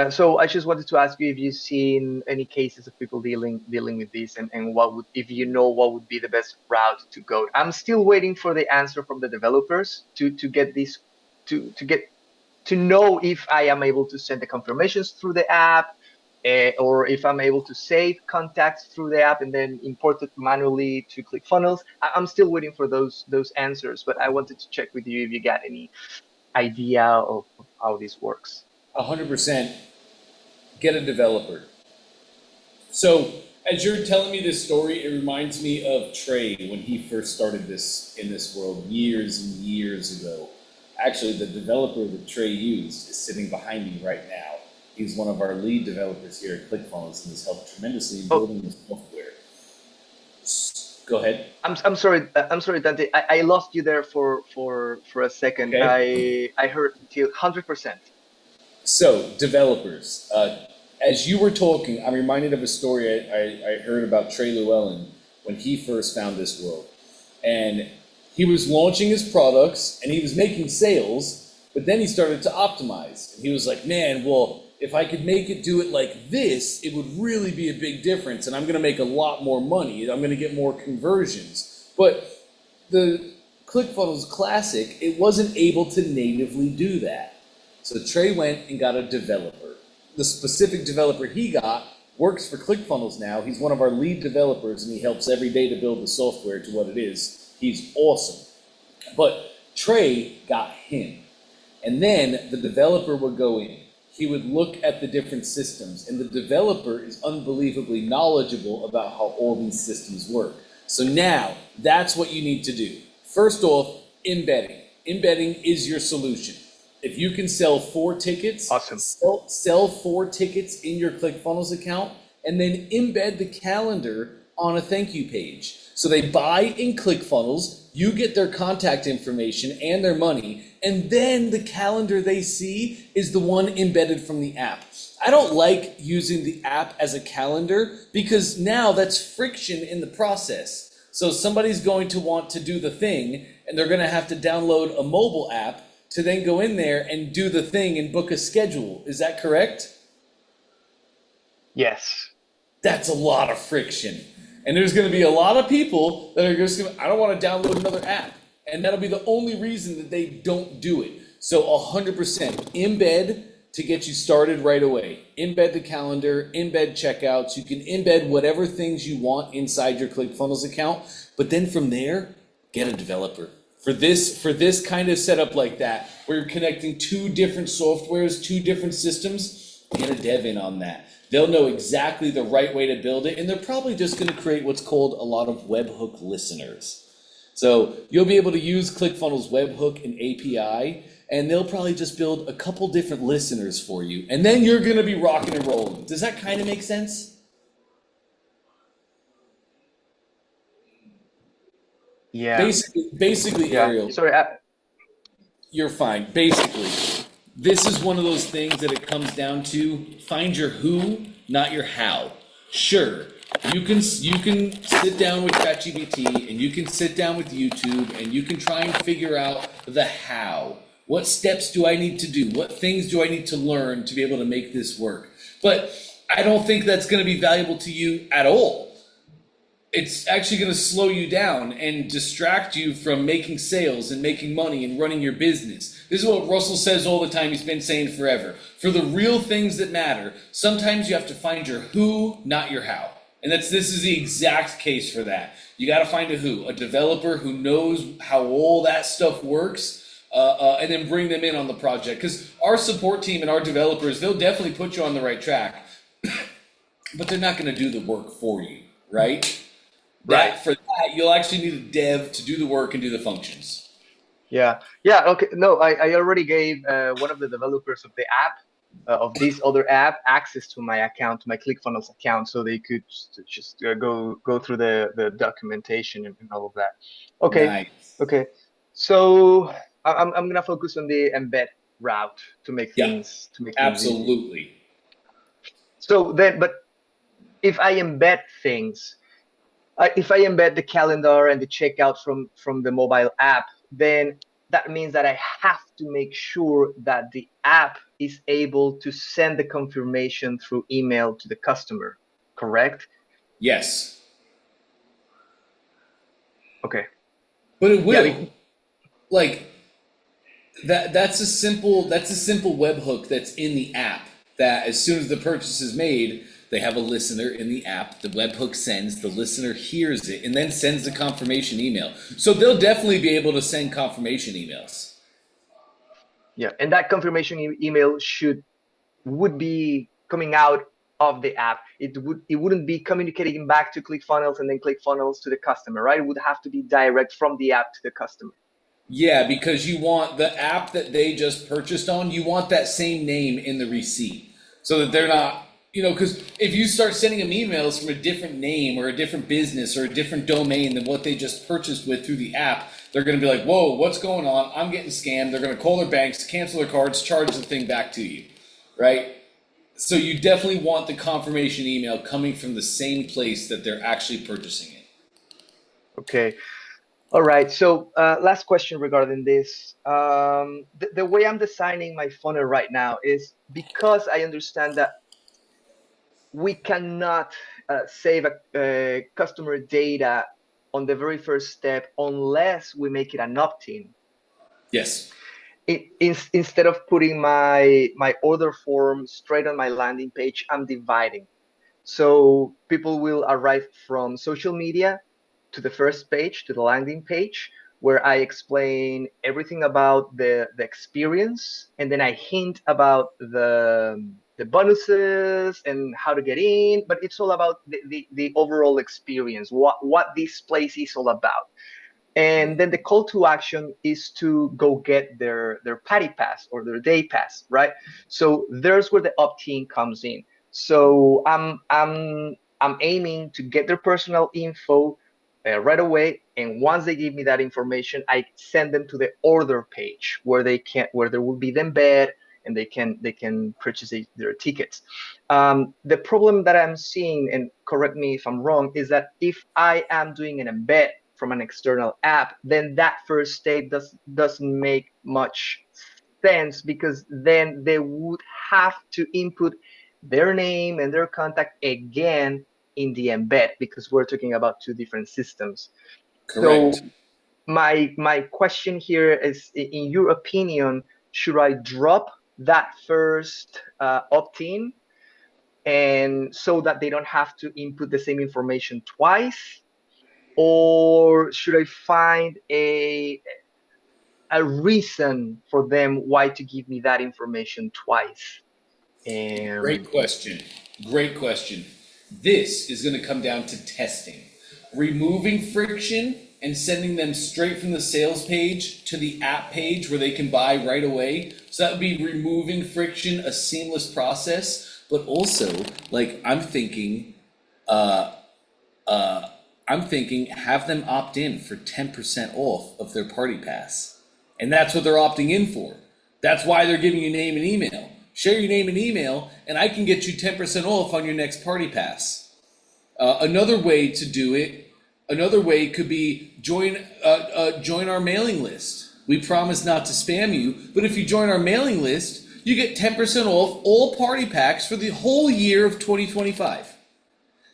Speaker 4: So I just wanted to ask you if you've seen any cases of people dealing with this, and what would, if you know, what would be the best route to go. I'm still waiting for the answer from the developers to get this to get to know if I am able to send the confirmations through the app, or if I'm able to save contacts through the app and then import it manually to ClickFunnels. I'm still waiting for those answers, but I wanted to check with you if you got any idea of how this works.
Speaker 1: 100% get a developer. So as you're telling me this story, it reminds me of Trey when he first started this in this world years and years ago. Actually, the developer that Trey used is sitting behind me right now. He's one of our lead developers here at ClickFunnels and has helped tremendously in
Speaker 4: Oh,
Speaker 1: building the software. Go ahead.
Speaker 4: I'm sorry, Dante. I lost you there for a second.
Speaker 1: Okay.
Speaker 4: I heard till 100%.
Speaker 1: So, developers, as you were talking, I'm reminded of a story I heard about Trey Llewellyn when he first found this world. And he was launching his products and he was making sales, but then he started to optimize. And he was like, man, well, if I could make it do it like this, it would really be a big difference. And I'm going to make a lot more money. I'm going to get more conversions. But the ClickFunnels Classic, it wasn't able to natively do that. So Trey went and got a developer. The specific developer he got works for ClickFunnels now. He's one of our lead developers and he helps every day to build the software to what it is. He's awesome. But Trey got him. And then the developer would go in. He would look at the different systems, and the developer is unbelievably knowledgeable about how all these systems work. So now that's what you need to do. First off, embedding. Embedding is your solution. If you can sell 4 tickets,
Speaker 4: Awesome.
Speaker 1: sell 4 tickets in your ClickFunnels account, and then embed the calendar on a thank you page. So they buy in ClickFunnels, you get their contact information and their money, and then the calendar they see is the one embedded from the app. I don't like using the app as a calendar because now that's friction in the process. So somebody's going to want to do the thing, and they're going to have to download a mobile app to then go in there and do the thing and book a schedule. Is that correct?
Speaker 4: Yes.
Speaker 1: That's a lot of friction. And there's going to be a lot of people that are just going to, I don't want to download another app. And that'll be the only reason that they don't do it. So 100% embed to get you started right away. Embed the calendar, embed checkouts. You can embed whatever things you want inside your ClickFunnels account. But then from there, get a developer. For this kind of setup like that, where you're connecting two different softwares, two different systems, get a dev in on that. They'll know exactly the right way to build it, and they're probably just going to create what's called a lot of webhook listeners. So you'll be able to use ClickFunnels webhook and API, and they'll probably just build a couple different listeners for you, and then you're going to be rocking and rolling. Does that kind of make sense?
Speaker 4: Yeah.
Speaker 1: Basically,
Speaker 4: Yeah.
Speaker 1: Ariel,
Speaker 4: Sorry.
Speaker 1: you're fine. Basically, this is one of those things that it comes down to find your who, not your how. Sure, you can sit down with ChatGPT and you can sit down with YouTube and you can try and figure out the how. What steps do I need to do? What things do I need to learn to be able to make this work? But I don't think that's going to be valuable to you at all. It's actually going to slow you down and distract you from making sales and making money and running your business. This is what Russell says all the time. He's been saying forever. For the real things that matter, sometimes you have to find your who, not your how. And this is the exact case for that. You got to find a who, a developer who knows how all that stuff works, and then bring them in on the project. Because our support team and our developers, they'll definitely put you on the right track, but they're not going to do the work for you, right?
Speaker 4: Right.
Speaker 1: For that, you'll actually need a dev to do the work and do the functions.
Speaker 4: Yeah. Okay. No, I already gave one of the developers of the app, of this other app, access to my account, to my ClickFunnels account, so they could just go through the documentation and all of that. Okay.
Speaker 1: Nice.
Speaker 4: Okay. So I'm gonna focus on the embed route to make things easy.
Speaker 1: Absolutely.
Speaker 4: So then, but if I embed things. If I embed the calendar and the checkout from the mobile app, then that means that I have to make sure that the app is able to send the confirmation through email to the customer, correct?
Speaker 1: Yes.
Speaker 4: Okay.
Speaker 1: But it will.
Speaker 4: Yeah,
Speaker 1: like that's a simple webhook that's in the app that as soon as the purchase is made, they have a listener in the app, the webhook sends, the listener hears it, and then sends the confirmation email. So they'll definitely be able to send confirmation emails.
Speaker 4: Yeah, and that confirmation email would be coming out of the app. It wouldn't be communicating back to ClickFunnels and then ClickFunnels to the customer, right? It would have to be direct from the app to the customer.
Speaker 1: Yeah, because you want the app that they just purchased on, you want that same name in the receipt so that they're not, because if you start sending them emails from a different name or a different business or a different domain than what they just purchased with through the app, they're going to be like, whoa, what's going on? I'm getting scammed. They're going to call their banks, cancel their cards, charge the thing back to you, right? So you definitely want the confirmation email coming from the same place that they're actually purchasing it.
Speaker 4: Okay. All right. So last question regarding this. The way I'm designing my funnel right now is because I understand that we cannot save a customer data on the very first step unless we make it an opt-in.
Speaker 1: Yes.
Speaker 4: Instead of putting my order form straight on my landing page, I'm dividing. So people will arrive from social media to the first page, to the landing page, where I explain everything about the experience, and then I hint about the bonuses and how to get in, but it's all about the overall experience, what this place is all about. And then the call to action is to go get their patty pass or their day pass, right? So there's where the opt-in comes in. So I'm aiming to get their personal info right away, and once they give me that information, I send them to the order page where there will be the embed, and they can purchase their tickets. The problem that I'm seeing, and correct me if I'm wrong, is that if I am doing an embed from an external app, then that first step doesn't make much sense, because then they would have to input their name and their contact again in the embed, because we're talking about two different systems.
Speaker 1: Correct.
Speaker 4: So my question here is, in your opinion, should I drop that first opt-in, and so that they don't have to input the same information twice, or should I find a reason for them why to give me that information twice?
Speaker 1: Great question. Great question. This is going to come down to testing, removing friction and sending them straight from the sales page to the app page where they can buy right away. So that would be removing friction, a seamless process. But also, like, I'm thinking have them opt in for 10% off of their party pass. And that's what they're opting in for. That's why they're giving you name and email. Share your name and email, and I can get you 10% off on your next party pass. Another way to do it, another way could be join our mailing list. We promise not to spam you, but if you join our mailing list, you get 10% off all party packs for the whole year of 2025.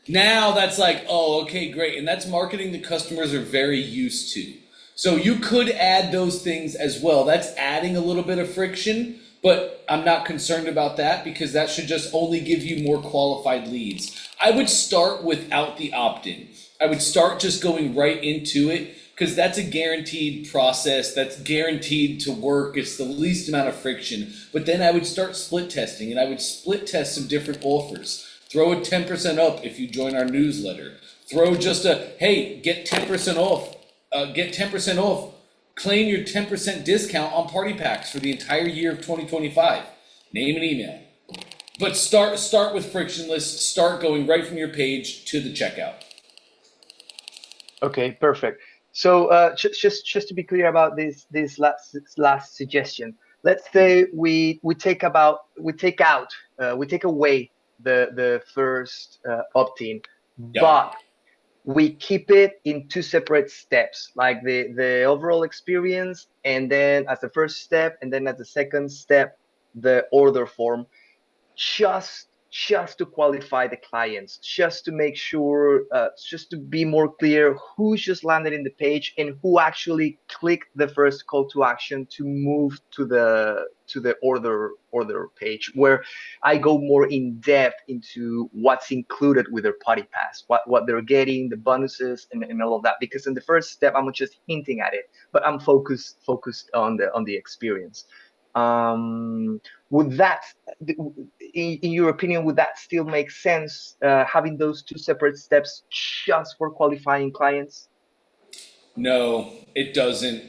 Speaker 1: Now that's like, oh, okay, great. And that's marketing the customers are very used to. So you could add those things as well. That's adding a little bit of friction, but I'm not concerned about that, because that should just only give you more qualified leads. I would start without the opt-in. I would start just going right into it, because that's a guaranteed process. That's guaranteed to work. It's the least amount of friction. But then I would start split testing, and I would split test some different offers. Throw a 10% up if you join our newsletter. Throw just a, hey, get 10% off. Get 10% off. Claim your 10% discount on party packs for the entire year of 2025. Name and email. But start with frictionless. Start going right from your page to the checkout.
Speaker 4: Okay, perfect. So just to be clear about this last suggestion, let's say we take away the first opt-in,
Speaker 1: Yep.
Speaker 4: but we keep it in two separate steps, like the overall experience, and then as the first step, and then as the second step, the order form, just to qualify the clients, just to make sure, just to be more clear who just landed in the page and who actually clicked the first call to action to move to the order page, where I go more in depth into what's included with their party pass, what they're getting, the bonuses, and all of that. Because in the first step, I'm just hinting at it, but I'm focused on the experience. Would that, in your opinion, would that still make sense, having those two separate steps just for qualifying clients?
Speaker 1: No, it doesn't.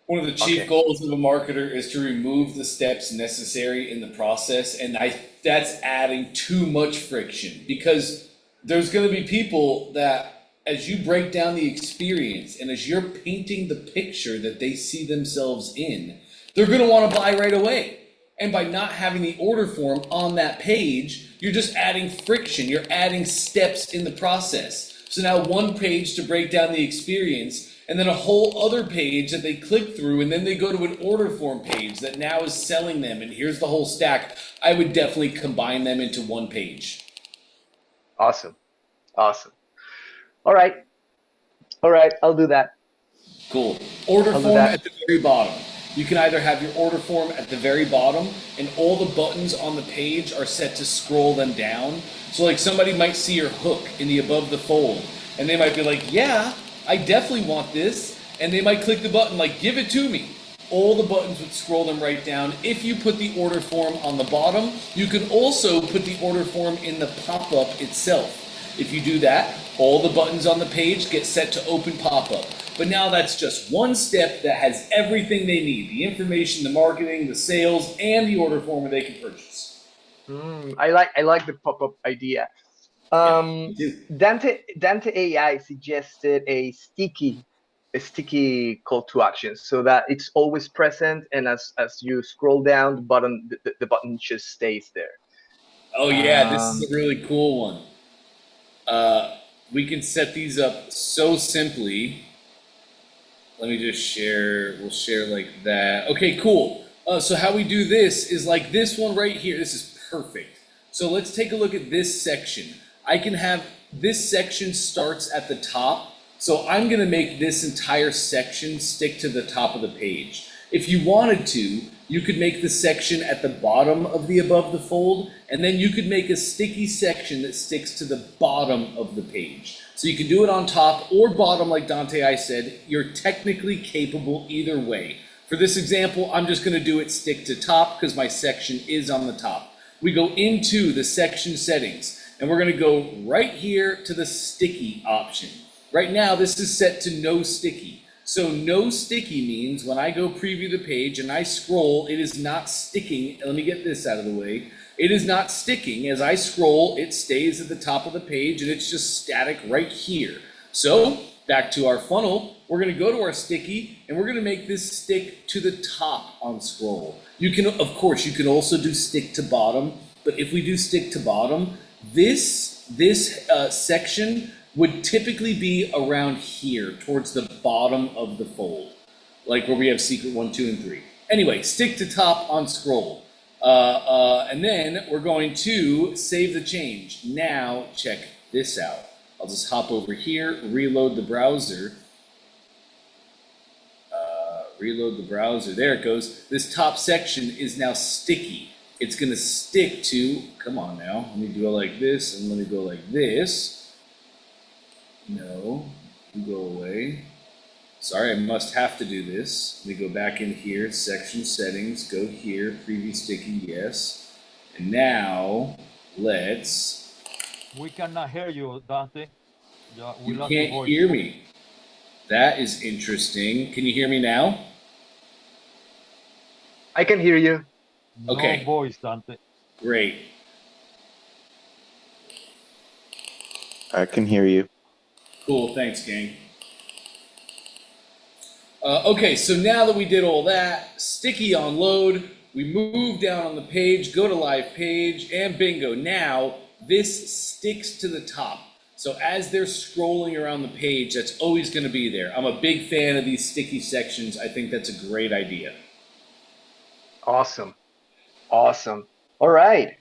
Speaker 1: One of the chief goals of a marketer is to remove the steps necessary in the process, and that's adding too much friction, because there's going to be people that, as you break down the experience and as you're painting the picture that they see themselves in, they're going to want to buy right away. And by not having the order form on that page, you're just adding friction. You're adding steps in the process. So now one page to break down the experience, and then a whole other page that they click through, and then they go to an order form page that now is selling them, and here's the whole stack. I would definitely combine them into one page.
Speaker 4: Awesome. All right, I'll do that.
Speaker 1: Cool. Order form at the very bottom. You can either have your order form at the very bottom, and all the buttons on the page are set to scroll them down. So like somebody might see your hook in the above the fold, and they might be like, yeah, I definitely want this. And they might click the button like, give it to me. All the buttons would scroll them right down. If you put the order form on the bottom, you can also put the order form in the pop-up itself. If you do that, all the buttons on the page get set to open pop-up. But now that's just one step that has everything they need: the information, the marketing, the sales, and the order form where they can purchase.
Speaker 4: I like the pop-up idea. Dante AI suggested a sticky sticky call to action so that it's always present, and as you scroll down, the button just stays there.
Speaker 1: Oh yeah, this is a really cool one. We can set these up so simply. Let me just share. We'll share like that. Okay, cool. So how we do this is like this one right here. This is perfect. So let's take a look at this section. I can have this section starts at the top. So I'm going to make this entire section stick to the top of the page. If you wanted to, you could make the section at the bottom of the above the fold, and then you could make a sticky section that sticks to the bottom of the page. So you can do it on top or bottom, like Dante I said. You're technically capable either way. For this example, I'm just going to do it stick to top because my section is on the top. We go into the section settings, and we're going to go right here to the sticky option. Right now, this is set to no sticky. So no sticky means when I go preview the page and I scroll, it is not sticking. Let me get this out of the way. It is not sticking. As I scroll, it stays at the top of the page and it's just static right here. So back to our funnel, we're going to go to our sticky and we're going to make this stick to the top on scroll. You can, of course, you can also do stick to bottom, but if we do stick to bottom, this section would typically be around here towards the bottom of the fold, like where we have secret 1, 2, and 3. Anyway, stick to top on scroll. And then we're going to save the change. Now check this out. I'll just hop over here, reload the browser. Reload the browser. There it goes. This top section is now sticky. It's going to stick to, come on now, let me do it like this, and let me go like this. No, you go away. Sorry, I must have to do this. Let me go back in here, section settings, go here, preview sticky, yes. And now, let's...
Speaker 2: We cannot hear you, Dante. Yeah, we
Speaker 1: you
Speaker 2: lost
Speaker 1: can't
Speaker 2: your voice.
Speaker 1: hear me. That is interesting. Can you hear me now?
Speaker 4: I can hear you.
Speaker 2: No
Speaker 1: Okay.
Speaker 2: voice, Dante.
Speaker 1: Great.
Speaker 5: I can hear you.
Speaker 1: Cool, thanks, gang. Okay, so now that we did all that, sticky on load, we move down on the page, go to live page, and bingo. Now, this sticks to the top. So as they're scrolling around the page, that's always going to be there. I'm a big fan of these sticky sections. I think that's a great idea.
Speaker 4: Awesome. Awesome. All right.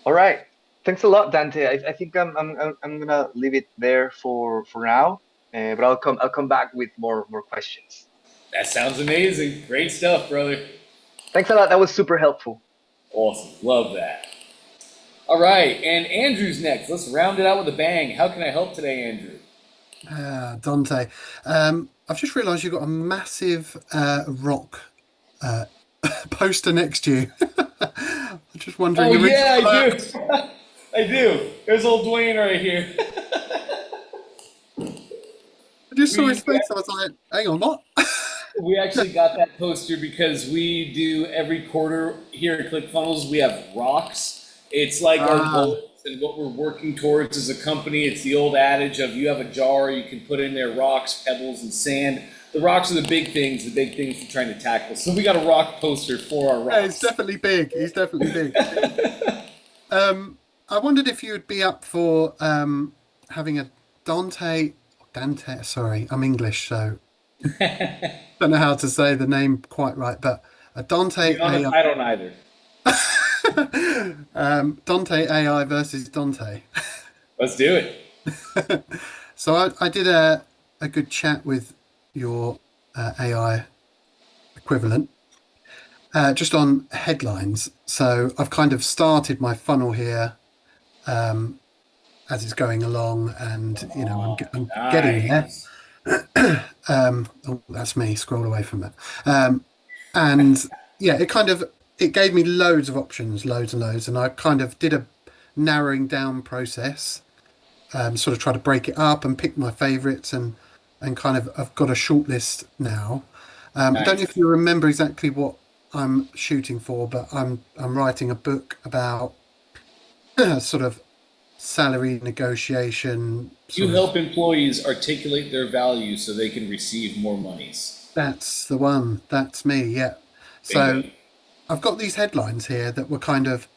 Speaker 4: All right. Thanks a lot, Dante. I think I'm gonna leave it there for now, but I'll come back with more questions.
Speaker 1: That sounds amazing. Great stuff, brother.
Speaker 4: Thanks a lot. That was super helpful.
Speaker 1: Awesome. Love that. All right, and Andrew's next. Let's round it out with a bang. How can I help today, Andrew?
Speaker 6: Dante, I've just realised you've got a massive rock poster next to you. I'm just wondering.
Speaker 1: Oh yeah, I do. I do. There's old Dwayne right here.
Speaker 6: I just saw his face. I was like, "Hang on, what?"
Speaker 1: We actually got that poster because we do every quarter here at ClickFunnels. We have rocks. It's like our goals and what we're working towards as a company. It's the old adage of you have a jar, you can put in there rocks, pebbles, and sand. The rocks are the big things we're trying to tackle. So we got a rock poster for our rocks.
Speaker 6: Yeah, it's definitely big. He's definitely big. I wondered if you would be up for having a Dante. Sorry, I'm English, so don't know how to say the name quite right. But a Dante.
Speaker 1: I don't either.
Speaker 6: Dante AI versus Dante.
Speaker 1: Let's do it.
Speaker 6: So I did a good chat with your AI equivalent just on headlines. So I've kind of started my funnel here as it's going along, and you know I'm getting there. Oh, that's me. Scroll away from that. And yeah, it gave me loads of options, loads and loads, and I kind of did a narrowing down process, sort of try to break it up and pick my favorites, and kind of I've got a short list now. I don't know if you remember exactly what I'm shooting for, but I'm writing a book about sort of salary negotiation.
Speaker 1: You help employees articulate their value so they can receive more monies.
Speaker 6: That's the one. That's me. Yeah. So I've got these headlines here that were kind of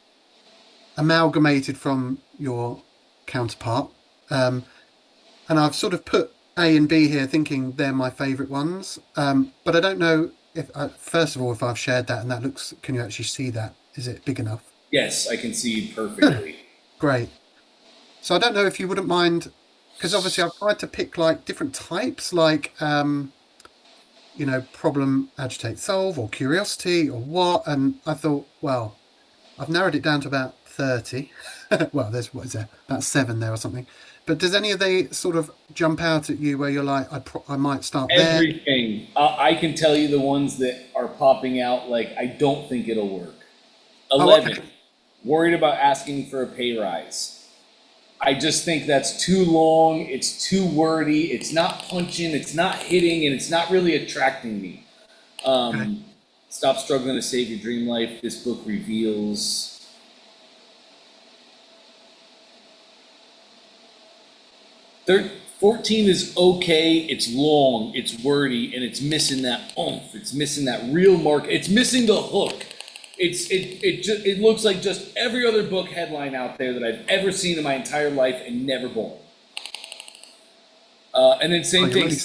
Speaker 6: amalgamated from your counterpart. And I've sort of put A and B here thinking they're my favorite ones. But I don't know if, first of all, if I've shared that and that looks, can you actually see that? Is it big enough?
Speaker 1: Yes, I can see perfectly.
Speaker 6: Great. So I don't know if you wouldn't mind, because obviously I've tried to pick like different types, like, you know, problem, agitate, solve, or curiosity, or what. And I thought, well, I've narrowed it down to about 30. Well, there's, what is there? About 7 there or something. But does any of they sort of jump out at you where you're like, I might start there?
Speaker 1: Everything. I can tell you the ones that are popping out, like, I don't think it'll work. 11.
Speaker 6: Okay.
Speaker 1: Worried about asking for a pay rise. I just think that's too long, it's too wordy, it's not punching, it's not hitting, and it's not really attracting me. Stop struggling to save your dream life. This book reveals. 14 is okay, it's long, it's wordy, and it's missing that oomph, it's missing that real mark, it's missing the hook. It looks like just every other book headline out there that I've ever seen in my entire life and never bought. And then same thing,
Speaker 6: really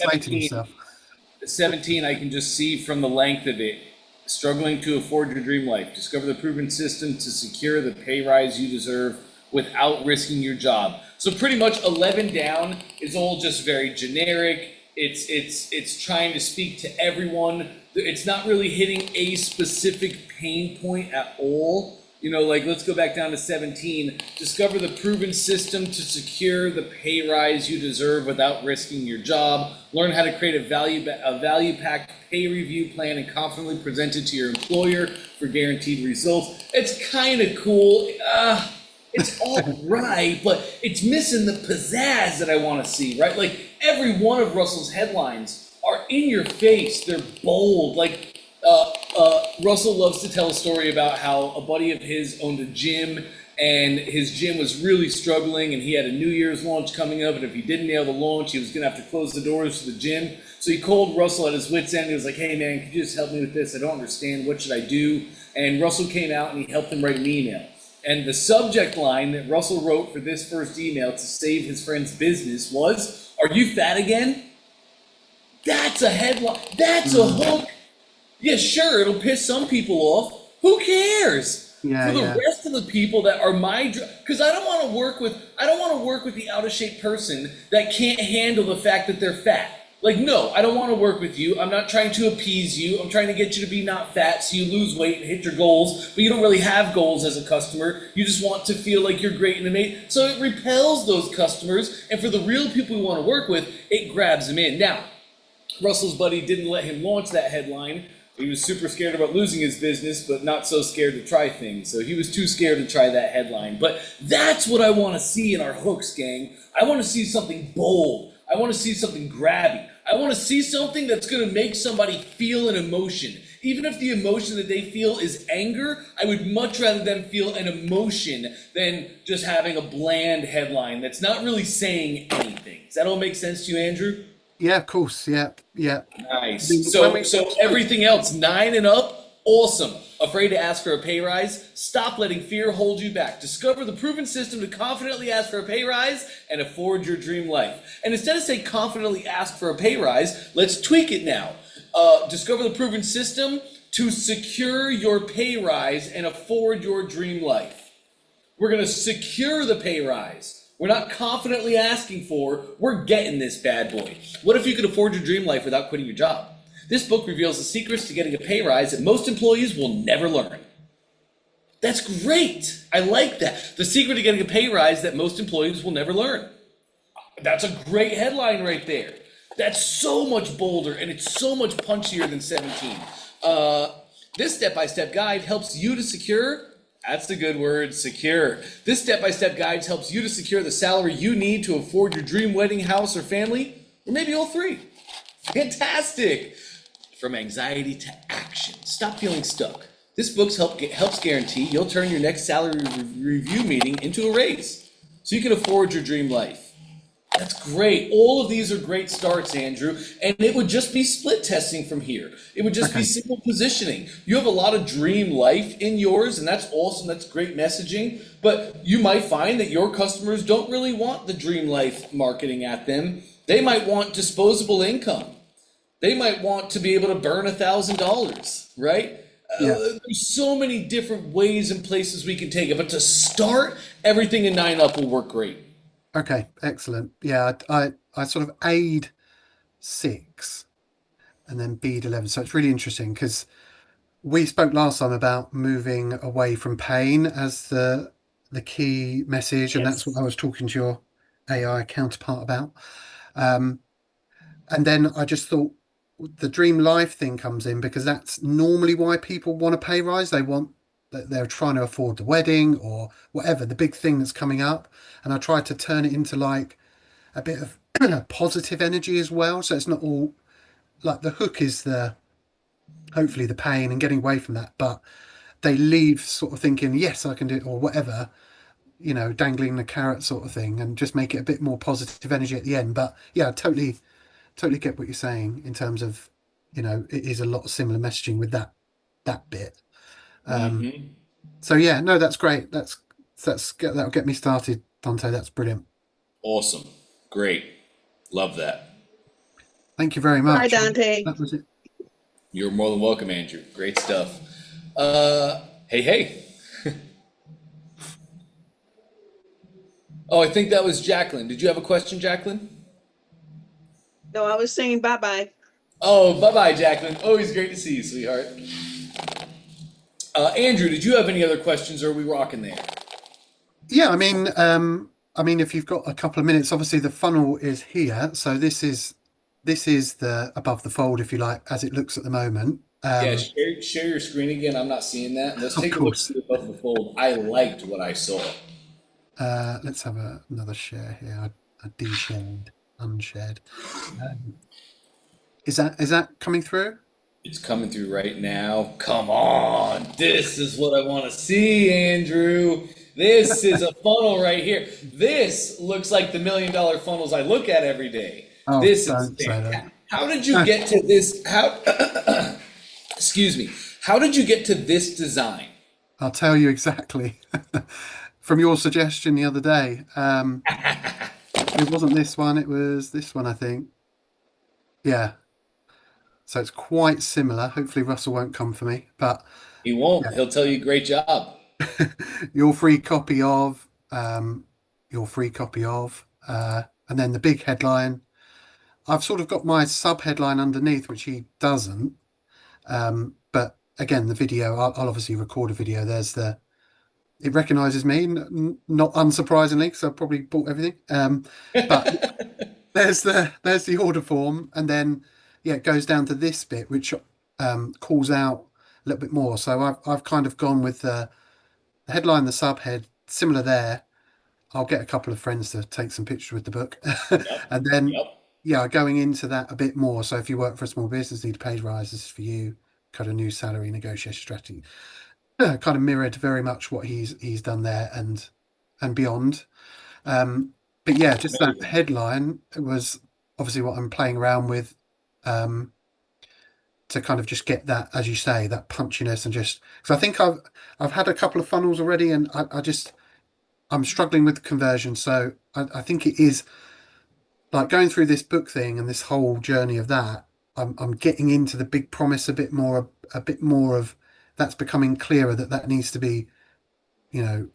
Speaker 1: 17, I can just see from the length of it. Struggling to afford your dream life. Discover the proven system to secure the pay rise you deserve without risking your job. So pretty much 11 down is all just very generic. It's trying to speak to everyone. It's not really hitting a specific pain point at all. You know, like, let's go back down to 17. Discover the proven system to secure the pay rise you deserve without risking your job. Learn how to create a value-packed pay review plan and confidently present it to your employer for guaranteed results. It's kind of cool. It's all right, but it's missing the pizzazz that I want to see, right? Like, every one of Russell's headlines are in your face. They're bold. Like, Russell loves to tell a story about how a buddy of his owned a gym, and his gym was really struggling, and he had a New Year's launch coming up, and if he didn't nail the launch, he was going to have to close the doors to the gym. So he called Russell at his wit's end. He was like, hey, man, could you just help me with this? I don't understand. What should I do? And Russell came out, and he helped him write an email. And the subject line that Russell wrote for this first email to save his friend's business was, "Are you fat again?" That's a headline. That's a hook. Yeah, sure, it'll piss some people off. Who cares?
Speaker 6: Yeah,
Speaker 1: For the rest of the people that are because I don't want to work with the out of shape person that can't handle the fact that they're fat. Like, no, I don't want to work with you. I'm not trying to appease you. I'm trying to get you to be not fat so you lose weight and hit your goals, but you don't really have goals as a customer. You just want to feel like you're great and amazing. So it repels those customers, and for the real people we want to work with, it grabs them in. Now, Russell's buddy didn't let him launch that headline. He was super scared about losing his business, but not so scared to try things. So he was too scared to try that headline. But that's what I want to see in our hooks, gang. I want to see something bold. I want to see something grabby. I want to see something that's going to make somebody feel an emotion. Even if the emotion that they feel is anger, I would much rather them feel an emotion than just having a bland headline that's not really saying anything. Does that all make sense to you, Andrew?
Speaker 6: Yeah, of course. Yeah.
Speaker 1: Nice. So everything else, 9 and up, awesome. Afraid to ask for a pay rise? Stop letting fear hold you back. Discover the proven system to confidently ask for a pay rise and afford your dream life. And instead of saying confidently ask for a pay rise, let's tweak it now. Discover the proven system to secure your pay rise and afford your dream life. We're going to secure the pay rise. We're not confidently asking for, we're getting this bad boy. What if you could afford your dream life without quitting your job? This book reveals the secrets to getting a pay rise that most employees will never learn. That's great. I like that. The secret to getting a pay rise that most employees will never learn. That's a great headline right there. That's so much bolder, and it's so much punchier than 17. This step-by-step guide helps you to secure, that's the good word, secure. This step-by-step guide helps you to secure the salary you need to afford your dream wedding, house, or family, or maybe all three. Fantastic. From anxiety to action. Stop feeling stuck. This book helps guarantee you'll turn your next salary review meeting into a raise. so you can afford your dream life. That's great. All of these are great starts, Andrew. And it would just be split testing from here. It would just be simple positioning. You have a lot of dream life in yours, and that's awesome. That's great messaging. But you might find that your customers don't really want the dream life marketing at them. They might want disposable income. They might want to be able to burn $1,000, right?
Speaker 6: Yeah.
Speaker 1: There's so many different ways and places we can take it. But to start, everything in 9up will work great.
Speaker 6: Okay, excellent. Yeah, I sort of A'd 6 and then B'd 11. So it's really interesting because we spoke last time about moving away from pain as the key message, and that's what I was talking to your AI counterpart about. And then I just thought the dream life thing comes in because that's normally why people want a pay rise. They want that they're trying to afford the wedding or whatever, the big thing that's coming up. And I tried to turn it into like a bit of positive energy as well. So it's not all like the hook is hopefully the pain and getting away from that, but they leave sort of thinking, yes, I can do it or whatever, dangling the carrot sort of thing, and just make it a bit more positive energy at the end. But yeah, I totally get what you're saying in terms of, it is a lot of similar messaging with that bit. So yeah, no, that's great. That'll get me started, Dante. That's brilliant.
Speaker 1: Awesome. Great. Love that.
Speaker 6: Thank you very much.
Speaker 3: Bye, Dante.
Speaker 6: That was it.
Speaker 1: You're more than welcome, Andrew. Great stuff. Hey. Oh, I think that was Jacqueline. Did you have a question, Jacqueline?
Speaker 3: No, I was saying bye-bye.
Speaker 1: Oh, bye-bye, Jacqueline. Always great to see you, sweetheart. Andrew, did you have any other questions, or are we rocking there?
Speaker 6: Yeah, I mean, if you've got a couple of minutes, obviously the funnel is here. So this is the above the fold, if you like, as it looks at the moment.
Speaker 1: Yeah, share your screen again. I'm not seeing that. Let's take a look at the above the fold. I liked what I saw.
Speaker 6: Let's have another share here. I de-shared, unshared. Is that coming through?
Speaker 1: It's coming through right now. Come on. This is what I want to see, Andrew. This is a funnel right here. This looks like the $1 million funnels I look at every day.
Speaker 6: Oh,
Speaker 1: this is fantastic. How did you get to this? Excuse me. How did you get to this design?
Speaker 6: I'll tell you exactly. From your suggestion the other day. It wasn't this one, it was this one, I think. Yeah. So it's quite similar. Hopefully Russell won't come for me, but
Speaker 1: he won't. Yeah. He'll tell you great job.
Speaker 6: your free copy of, and then the big headline. I've sort of got my sub headline underneath, which he doesn't. But again, the video, I'll obviously record a video. It recognizes me, not unsurprisingly, because I've probably bought everything. But there's the order form, and then it goes down to this bit, which calls out a little bit more. So I've kind of gone with the headline, the subhead, similar there. I'll get a couple of friends to take some pictures with the book, and then going into that a bit more. So if you work for a small business, need a pay rise, this is for you. Kind of new salary negotiation strategy. Kind of mirrored very much what he's done there and beyond. But yeah, just that headline was obviously what I'm playing around with, to kind of just get that, as you say, that punchiness, and just because I think I've had a couple of funnels already, and I'm struggling with the conversion. So I think it is like going through this book thing and this whole journey of that. I'm getting into the big promise a bit more of that's becoming clearer that needs to be,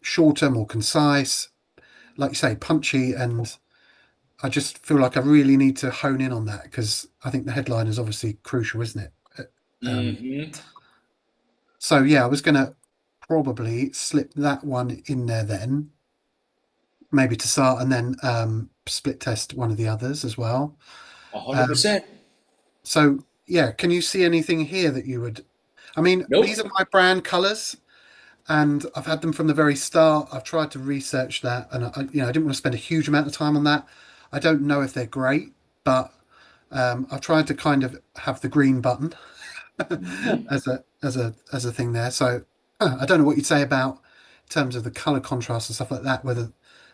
Speaker 6: shorter, more concise, like you say, punchy. And I just feel like I really need to hone in on that, because I think the headline is obviously crucial, isn't it? So yeah, I was going to probably slip that one in there then, maybe to start, and then split test one of the others as well.
Speaker 1: 100%.
Speaker 6: So yeah, can you see anything here that you would? I mean,
Speaker 1: Nope.
Speaker 6: These are my brand colors, and I've had them from the very start. I've tried to research that, and I didn't want to spend a huge amount of time on that. I don't know if they're great, but I've tried to kind of have the green button as a thing there. So I don't know what you'd say about in terms of the color contrast and stuff like that. Whether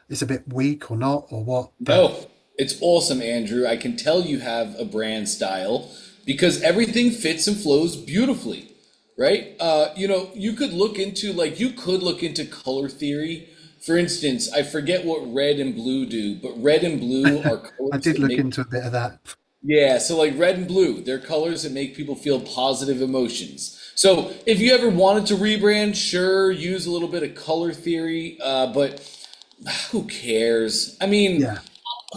Speaker 6: it's a bit weak or not or what. But
Speaker 1: No, it's awesome, Andrew. I can tell you have a brand style because everything fits and flows beautifully, right? You could look into color theory. For instance, I forget what red and blue do, but red and blue are colors
Speaker 6: I did
Speaker 1: that
Speaker 6: look
Speaker 1: make
Speaker 6: into a bit of that.
Speaker 1: yeah, so like red and blue, they're colors that make people feel positive emotions. So if you ever wanted to rebrand, sure, use a little bit of color theory, but who cares? I mean,
Speaker 6: Yeah.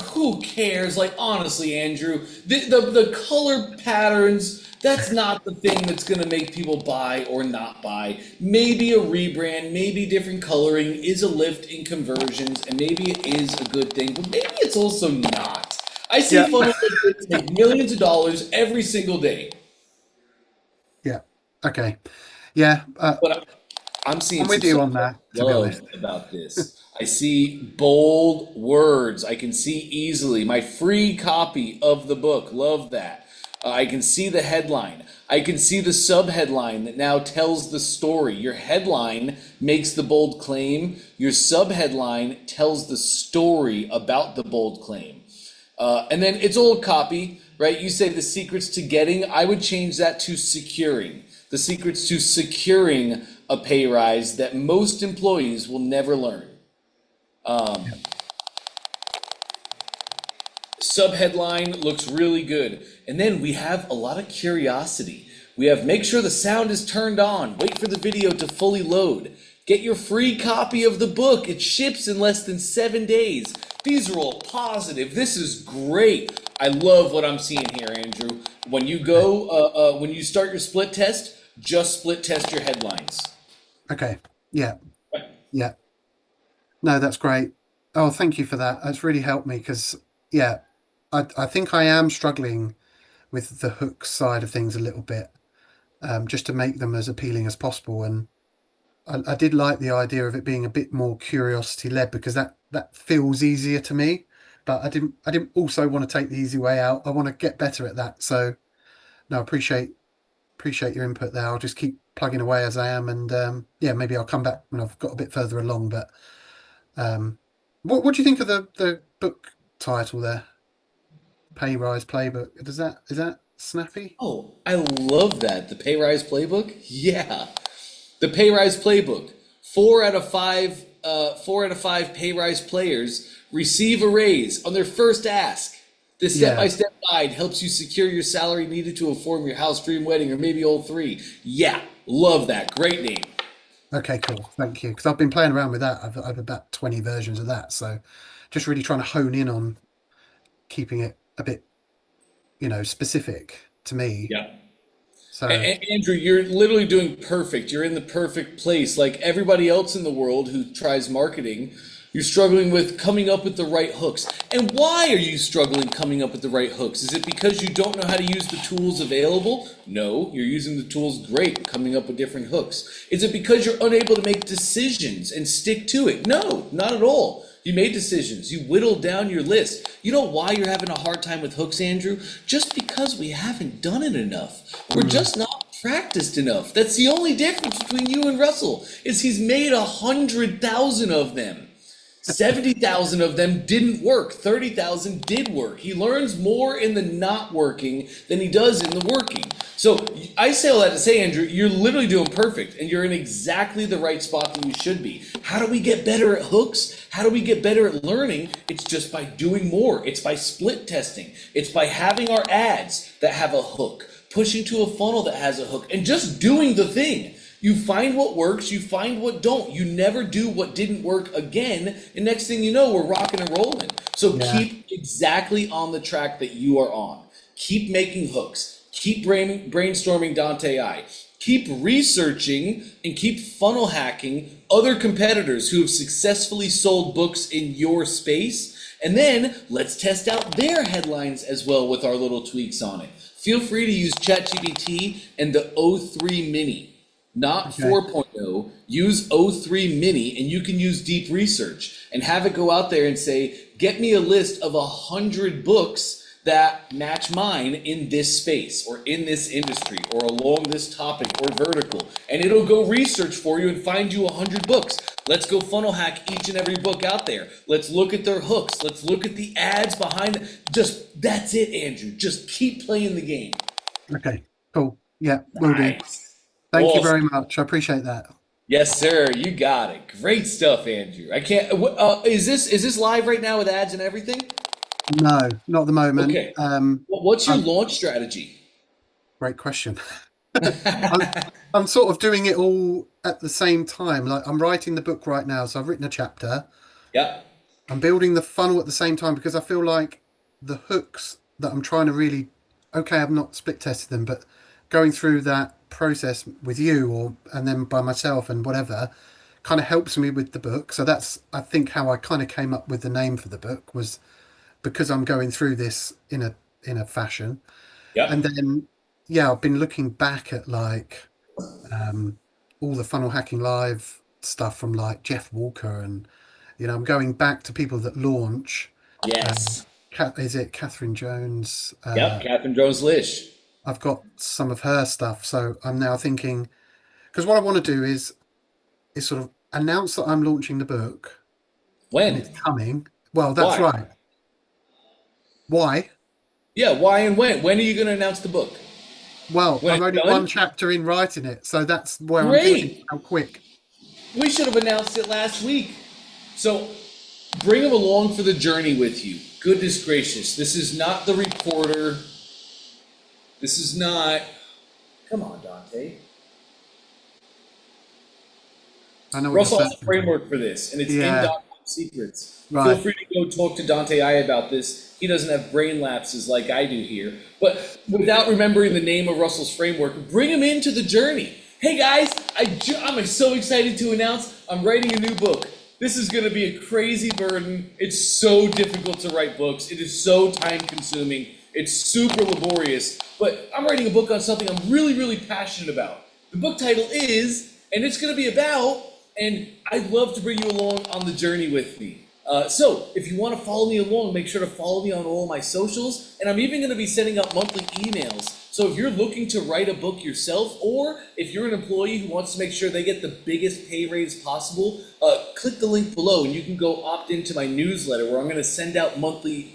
Speaker 1: who cares? Like honestly, Andrew, the color patterns, that's not the thing that's gonna make people buy or not buy. Maybe a rebrand, maybe different coloring is a lift in conversions, and maybe it is a good thing, but maybe it's also not. I see
Speaker 6: Yeah.
Speaker 1: funnels like this make millions of dollars every single day.
Speaker 6: Yeah. Okay. Yeah.
Speaker 1: But I'm seeing
Speaker 6: I'm
Speaker 1: some
Speaker 6: with you
Speaker 1: stuff
Speaker 6: on
Speaker 1: I
Speaker 6: that, to be
Speaker 1: love
Speaker 6: honest.
Speaker 1: about this. I see bold words. I can see easily. My free copy of the book. Love that. I can see the headline. I can see the subheadline that now tells the story. Your headline makes the bold claim. Your subheadline tells the story about the bold claim. And then it's old copy, right? You say the secrets to getting. I would change that to securing. The secrets to securing a pay rise that most employees will never learn. Subheadline looks really good. And then we have a lot of curiosity. We have make sure the sound is turned on. Wait for the video to fully load. Get your free copy of the book. It ships in less than 7 days. These are all positive. This is great. I love what I'm seeing here, Andrew. When you go, when you start your split test, just split test your headlines.
Speaker 6: Okay. Yeah. Yeah. No, that's great. Oh, thank you for that. That's really helped me because, yeah, I think I am struggling with the hook side of things a little bit, just to make them as appealing as possible. And I did like the idea of it being a bit more curiosity led because that feels easier to me. But I didn't also want to take the easy way out. I want to get better at that. So no, appreciate your input there. I'll just keep plugging away as I am, and yeah, maybe I'll come back when I've got a bit further along. But what do you think of the book title there? Pay Rise Playbook. Is that snappy?
Speaker 1: Oh, I love that. The Pay Rise Playbook? Yeah. The Pay Rise Playbook. 4 out of 5 Pay Rise players receive a raise on their first ask. This step-by-step guide helps you secure your salary needed to afford your house, dream wedding, or maybe all three. Yeah, love that. Great name.
Speaker 6: Okay, cool. Thank you. Because I've been playing around with that. I've about 20 versions of that. So just really trying to hone in on keeping it a bit, specific to me.
Speaker 1: Yeah.
Speaker 6: So
Speaker 1: Andrew, you're literally doing perfect. You're in the perfect place. Like everybody else in the world who tries marketing, you're struggling with coming up with the right hooks. And why are you struggling coming up with the right hooks? Is it because you don't know how to use the tools available? No, you're using the tools great, coming up with different hooks. Is it because you're unable to make decisions and stick to it? No, not at all. You made decisions. You whittled down your list. You know why you're having a hard time with hooks, Andrew? Just because we haven't done it enough. We're just not practiced enough. That's the only difference between you and Russell, is he's made 100,000 of them. 70,000 of them didn't work. 30,000 did work. He learns more in the not working than he does in the working. So I say all that to say, Andrew, you're literally doing perfect, and you're in exactly the right spot that you should be. How do we get better at hooks? How do we get better at learning? It's just by doing more. It's by split testing. It's by having our ads that have a hook, pushing to a funnel that has a hook, and just doing the thing. You find what works, you find what don't. You never do what didn't work again, and next thing you know, we're rocking and rolling. So keep exactly on the track that you are on. Keep making hooks. Keep brainstorming Dante I. Keep researching and keep funnel hacking other competitors who have successfully sold books in your space. And then let's test out their headlines as well with our little tweaks on it. Feel free to use ChatGPT and the O3 Mini. Not 4.0, use O3 Mini, and you can use deep research and have it go out there and say, get me a list of 100 books that match mine in this space or in this industry or along this topic or vertical. And it'll go research for you and find you 100 books. Let's go funnel hack each and every book out there. Let's look at their hooks. Let's look at the ads behind it. That's it, Andrew. Just keep playing the game.
Speaker 6: Okay, cool. Yeah, will do.
Speaker 1: Nice.
Speaker 6: Thank you
Speaker 1: Awesome.
Speaker 6: very much. I appreciate that.
Speaker 1: Yes, sir. You got it. Great stuff, Andrew. I can't. Is this live right now with ads and everything?
Speaker 6: No, not at the moment.
Speaker 1: Okay. What's your launch strategy?
Speaker 6: Great question. I'm sort of doing it all at the same time. Like I'm writing the book right now, so I've written a chapter.
Speaker 1: Yep.
Speaker 6: I'm building the funnel at the same time because I feel like the hooks that I'm trying to really, okay, I've not split tested them, but going through that process with you and then by myself and whatever kind of helps me with the book. So that's, I think, how I kind of came up with the name for the book, was because I'm going through this in a fashion.
Speaker 1: Yep.
Speaker 6: And then, yeah, I've been looking back at like all the funnel hacking live stuff from like Jeff Walker, and I'm going back to people that launch.
Speaker 1: Yes.
Speaker 6: Is it Catherine Jones?
Speaker 1: Yep, Catherine Jones-Lish.
Speaker 6: I've got some of her stuff, so I'm now thinking, because what I want to do is sort of announce that I'm launching the book.
Speaker 1: When?
Speaker 6: And it's coming. Well, that's
Speaker 1: Why?
Speaker 6: right. Why?
Speaker 1: Yeah, why and when? When are you going to announce the book?
Speaker 6: Well,
Speaker 1: When
Speaker 6: I'm
Speaker 1: it's
Speaker 6: only
Speaker 1: done?
Speaker 6: one chapter in writing it, so that's where I'm
Speaker 1: Great.
Speaker 6: thinking how quick.
Speaker 1: We should have announced it last week. So bring them along for the journey with you. Goodness gracious. This is not the reporter. This is not. Come on, Dante.
Speaker 6: I know what
Speaker 1: Russell
Speaker 6: you're
Speaker 1: has a
Speaker 6: saying.
Speaker 1: framework for this, and it's
Speaker 6: Yeah.
Speaker 1: in .com Secrets. Feel
Speaker 6: Right.
Speaker 1: free to go talk to Dante I about this. He doesn't have brain lapses like I do here. But without remembering the name of Russell's framework, bring him into the journey. Hey guys, I'm so excited to announce I'm writing a new book. This is going to be a crazy burden. It's so difficult to write books. It is so time consuming. It's super laborious. But I'm writing a book on something I'm really, really passionate about. The book title is, and it's going to be about, and I'd love to bring you along on the journey with me. So if you want to follow me along, make sure to follow me on all my socials. And I'm even going to be sending out monthly emails. So if you're looking to write a book yourself, or if you're an employee who wants to make sure they get the biggest pay raise possible, click the link below and you can go opt into my newsletter where I'm going to send out monthly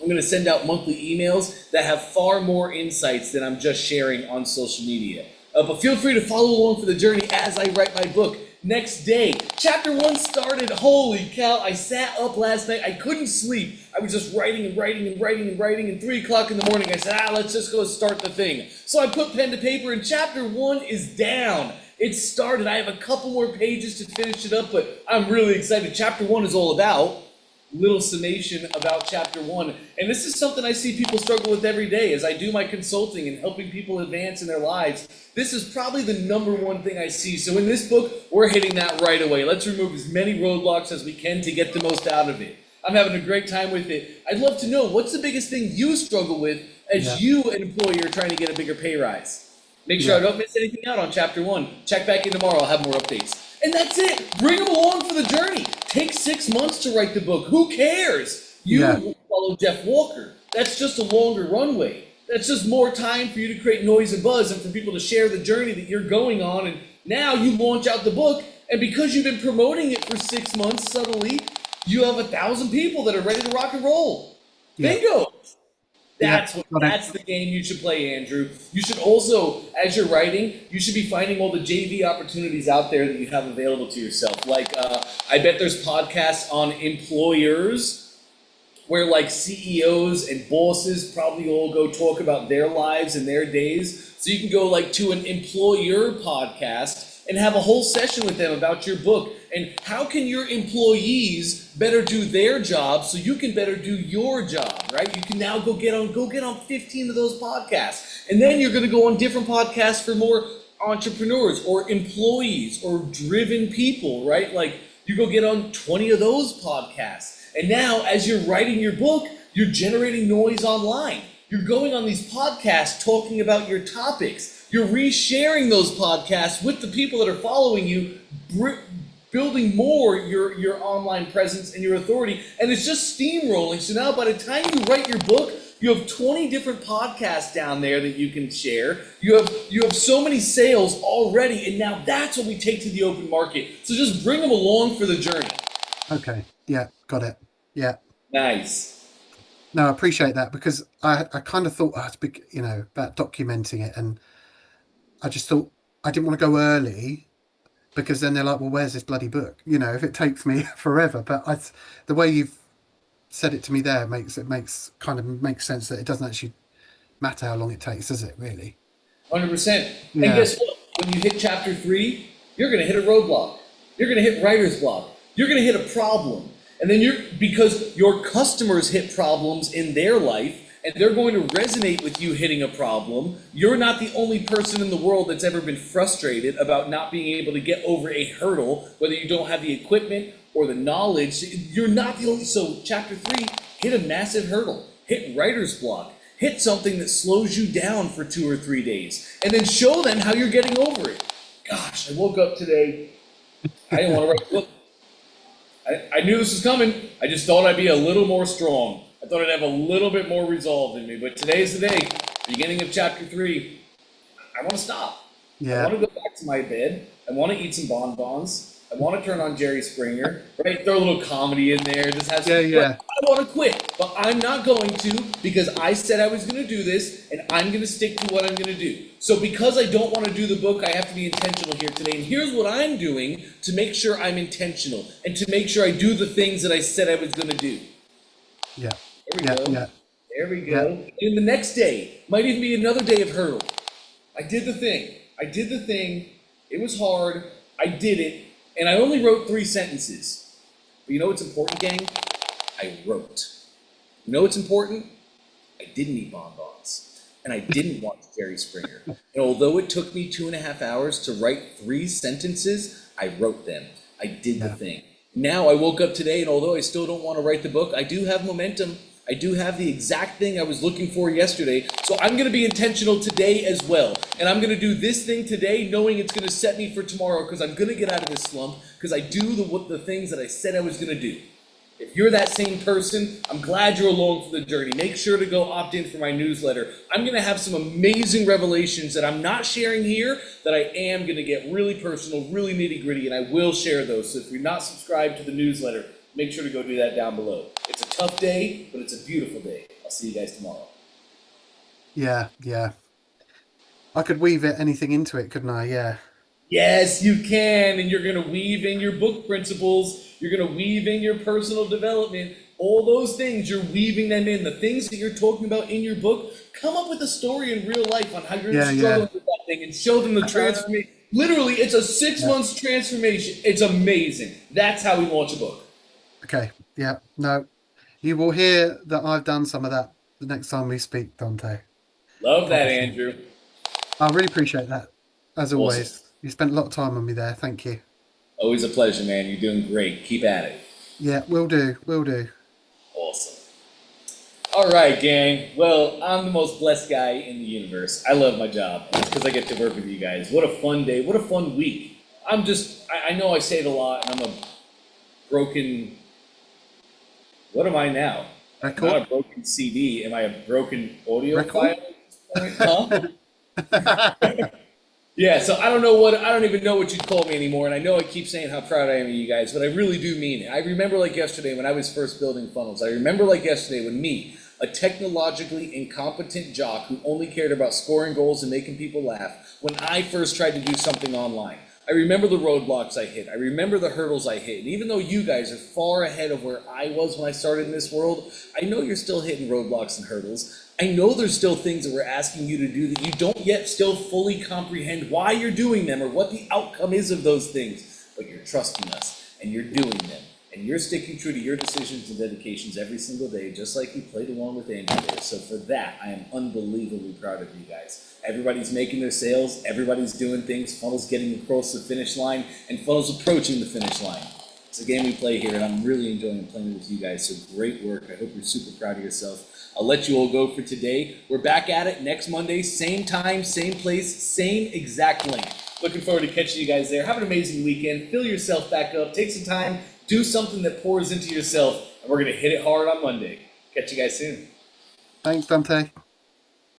Speaker 1: emails that have far more insights than I'm just sharing on social media. But feel free to follow along for the journey as I write my book. Next day, chapter 1 started. Holy cow, I sat up last night. I couldn't sleep. I was just writing and 3 o'clock in the morning I said, let's just go start the thing. So I put pen to paper and chapter 1 is down. It started. I have a couple more pages to finish it up, but I'm really excited. Chapter 1 is all about. Little summation about chapter 1. And this is something I see people struggle with every day as I do my consulting and helping people advance in their lives. This is probably the number one thing I see. So in this book, we're hitting that right away. Let's remove as many roadblocks as we can to get the most out of it. I'm having a great time with it. I'd love to know, what's the biggest thing you struggle with as you, an employee, are trying to get a bigger pay rise? Make sure I don't miss anything out on chapter 1. Check back in tomorrow. I'll have more updates. And that's it. Bring them along for the journey. Take 6 months to write the book. Who cares? You follow Jeff Walker. That's just a longer runway. That's just more time for you to create noise and buzz and for people to share the journey that you're going on. And now you launch out the book. And because you've been promoting it for 6 months subtly, you have 1,000 people that are ready to rock and roll. Bingo. That's the game you should play, Andrew. You should also, as you're writing, you should be finding all the JV opportunities out there that you have available to yourself. Like, I bet there's podcasts on employers where like CEOs and bosses probably all go talk about their lives and their days. So you can go like to an employer podcast and have a whole session with them about your book and how can your employees better do their job so you can better do your job, right? You can now go get on 15 of those podcasts. And then you're going to go on different podcasts for more entrepreneurs or employees or driven people, right? Like you go get on 20 of those podcasts. And now as you're writing your book, you're generating noise online. You're going on these podcasts talking about your topics. You're resharing those podcasts with the people that are following you, building more your online presence and your authority, and it's just steamrolling. So now by the time you write your book, You have 20 different podcasts down there that you can share. You have so many sales already, and now that's what we take to the open market. So just bring them along for the journey.
Speaker 6: Okay. Yeah. Got it. Yeah.
Speaker 1: Nice.
Speaker 6: No, I appreciate that, because I kind of thought, about documenting it, and I just thought I didn't want to go early, because then they're like, well, where's this bloody book? If it takes me forever. But the way you've said it to me there makes sense that it doesn't actually matter how long it takes, does it, really?
Speaker 1: 100%.
Speaker 6: Yeah.
Speaker 1: And guess what? When you hit chapter 3, you're going to hit a roadblock. You're going to hit writer's block. You're going to hit a problem. And then because your customers hit problems in their life, and they're going to resonate with you hitting a problem. You're not the only person in the world that's ever been frustrated about not being able to get over a hurdle, whether you don't have the equipment or the knowledge. You're not the only. So chapter 3, hit a massive hurdle, hit writer's block, hit something that slows you down for 2 or 3 days, and then show them how you're getting over it. Gosh, I woke up today, I didn't want to write a book. I knew this was coming. I just thought I'd be a little more strong. I thought I'd have a little bit more resolve in me, but today's the day, beginning of chapter 3. I want to stop.
Speaker 6: Yeah.
Speaker 1: I want to go back to my bed. I want to eat some bonbons. I want to turn on Jerry Springer, right? Throw a little comedy in there. Just have some.
Speaker 6: Yeah.
Speaker 1: I want to quit, but I'm not going to, because I said I was going to do this, and I'm going to stick to what I'm going to do. So because I don't want to do the book, I have to be intentional here today. And here's what I'm doing to make sure I'm intentional and to make sure I do the things that I said I was going to do.
Speaker 6: Yeah.
Speaker 1: There we go.
Speaker 6: Yeah.
Speaker 1: There we go. And the next day might even be another day of hurdle. I did the thing. It was hard. I did it. And I only wrote 3 sentences. But you know what's important, gang? I wrote. You know what's important? I didn't eat bonbons. And I didn't watch Jerry Springer. And although it took me 2.5 hours to write 3 sentences, I wrote them. I did the thing. Now I woke up today, and although I still don't want to write the book, I do have momentum. I do have the exact thing I was looking for yesterday. So I'm going to be intentional today as well. And I'm going to do this thing today knowing it's going to set me for tomorrow, because I'm going to get out of this slump, because I do the things that I said I was going to do. If you're that same person, I'm glad you're along for the journey. Make sure to go opt in for my newsletter. I'm going to have some amazing revelations that I'm not sharing here, that I am going to get really personal, really nitty gritty, and I will share those. So if you're not subscribed to the newsletter, make sure to go do that down below. It's a tough day, but it's a beautiful day. I'll see you guys tomorrow.
Speaker 6: Yeah. I could weave anything into it, couldn't I? Yeah.
Speaker 1: Yes, you can, and you're going to weave in your book principles. You're going to weave in your personal development. All those things, you're weaving them in. The things that you're talking about in your book, come up with a story in real life on how you're struggling with that thing and show them the transformation. Literally, it's a 6 months transformation. It's amazing. That's how we launch a book.
Speaker 6: Okay. Yeah. No, you will hear that I've done some of that the next time we speak, Dante.
Speaker 1: Love that, Andrew.
Speaker 6: I really appreciate that, as always. You spent a lot of time on me there. Thank you.
Speaker 1: Always a pleasure, man. You're doing great. Keep at it.
Speaker 6: Yeah, will do.
Speaker 1: Awesome. All right, gang. Well, I'm the most blessed guy in the universe. I love my job. It's because I get to work with you guys. What a fun day. What a fun week. I know I say it a lot, and I'm a broken... What am I now?
Speaker 6: Record?
Speaker 1: I'm not a broken CD. Am I a broken audio
Speaker 6: Record?
Speaker 1: file at this point? Huh? Yeah, so I don't even know what you'd call me anymore, and I know I keep saying how proud I am of you guys, but I really do mean it. I remember like yesterday when I was first building funnels. I remember like yesterday when me, a technologically incompetent jock who only cared about scoring goals and making people laugh, when I first tried to do something online. I remember the roadblocks I hit. I remember the hurdles I hit. And even though you guys are far ahead of where I was when I started in this world, I know you're still hitting roadblocks and hurdles. I know there's still things that we're asking you to do that you don't yet still fully comprehend why you're doing them or what the outcome is of those things. But you're trusting us, and you're doing them. And you're sticking true to your decisions and dedications every single day, just like you played along with Andrew there. So for that, I am unbelievably proud of you guys. Everybody's making their sales, everybody's doing things, funnels getting across the finish line, and funnels approaching the finish line. It's a game we play here, and I'm really enjoying playing with you guys, so great work. I hope you're super proud of yourself. I'll let you all go for today. We're back at it next Monday, same time, same place, same exact link. Looking forward to catching you guys there. Have an amazing weekend. Fill yourself back up. Take some time. Do something that pours into yourself, and we're going to hit it hard on Monday. Catch you guys soon.
Speaker 6: Thanks, Dante.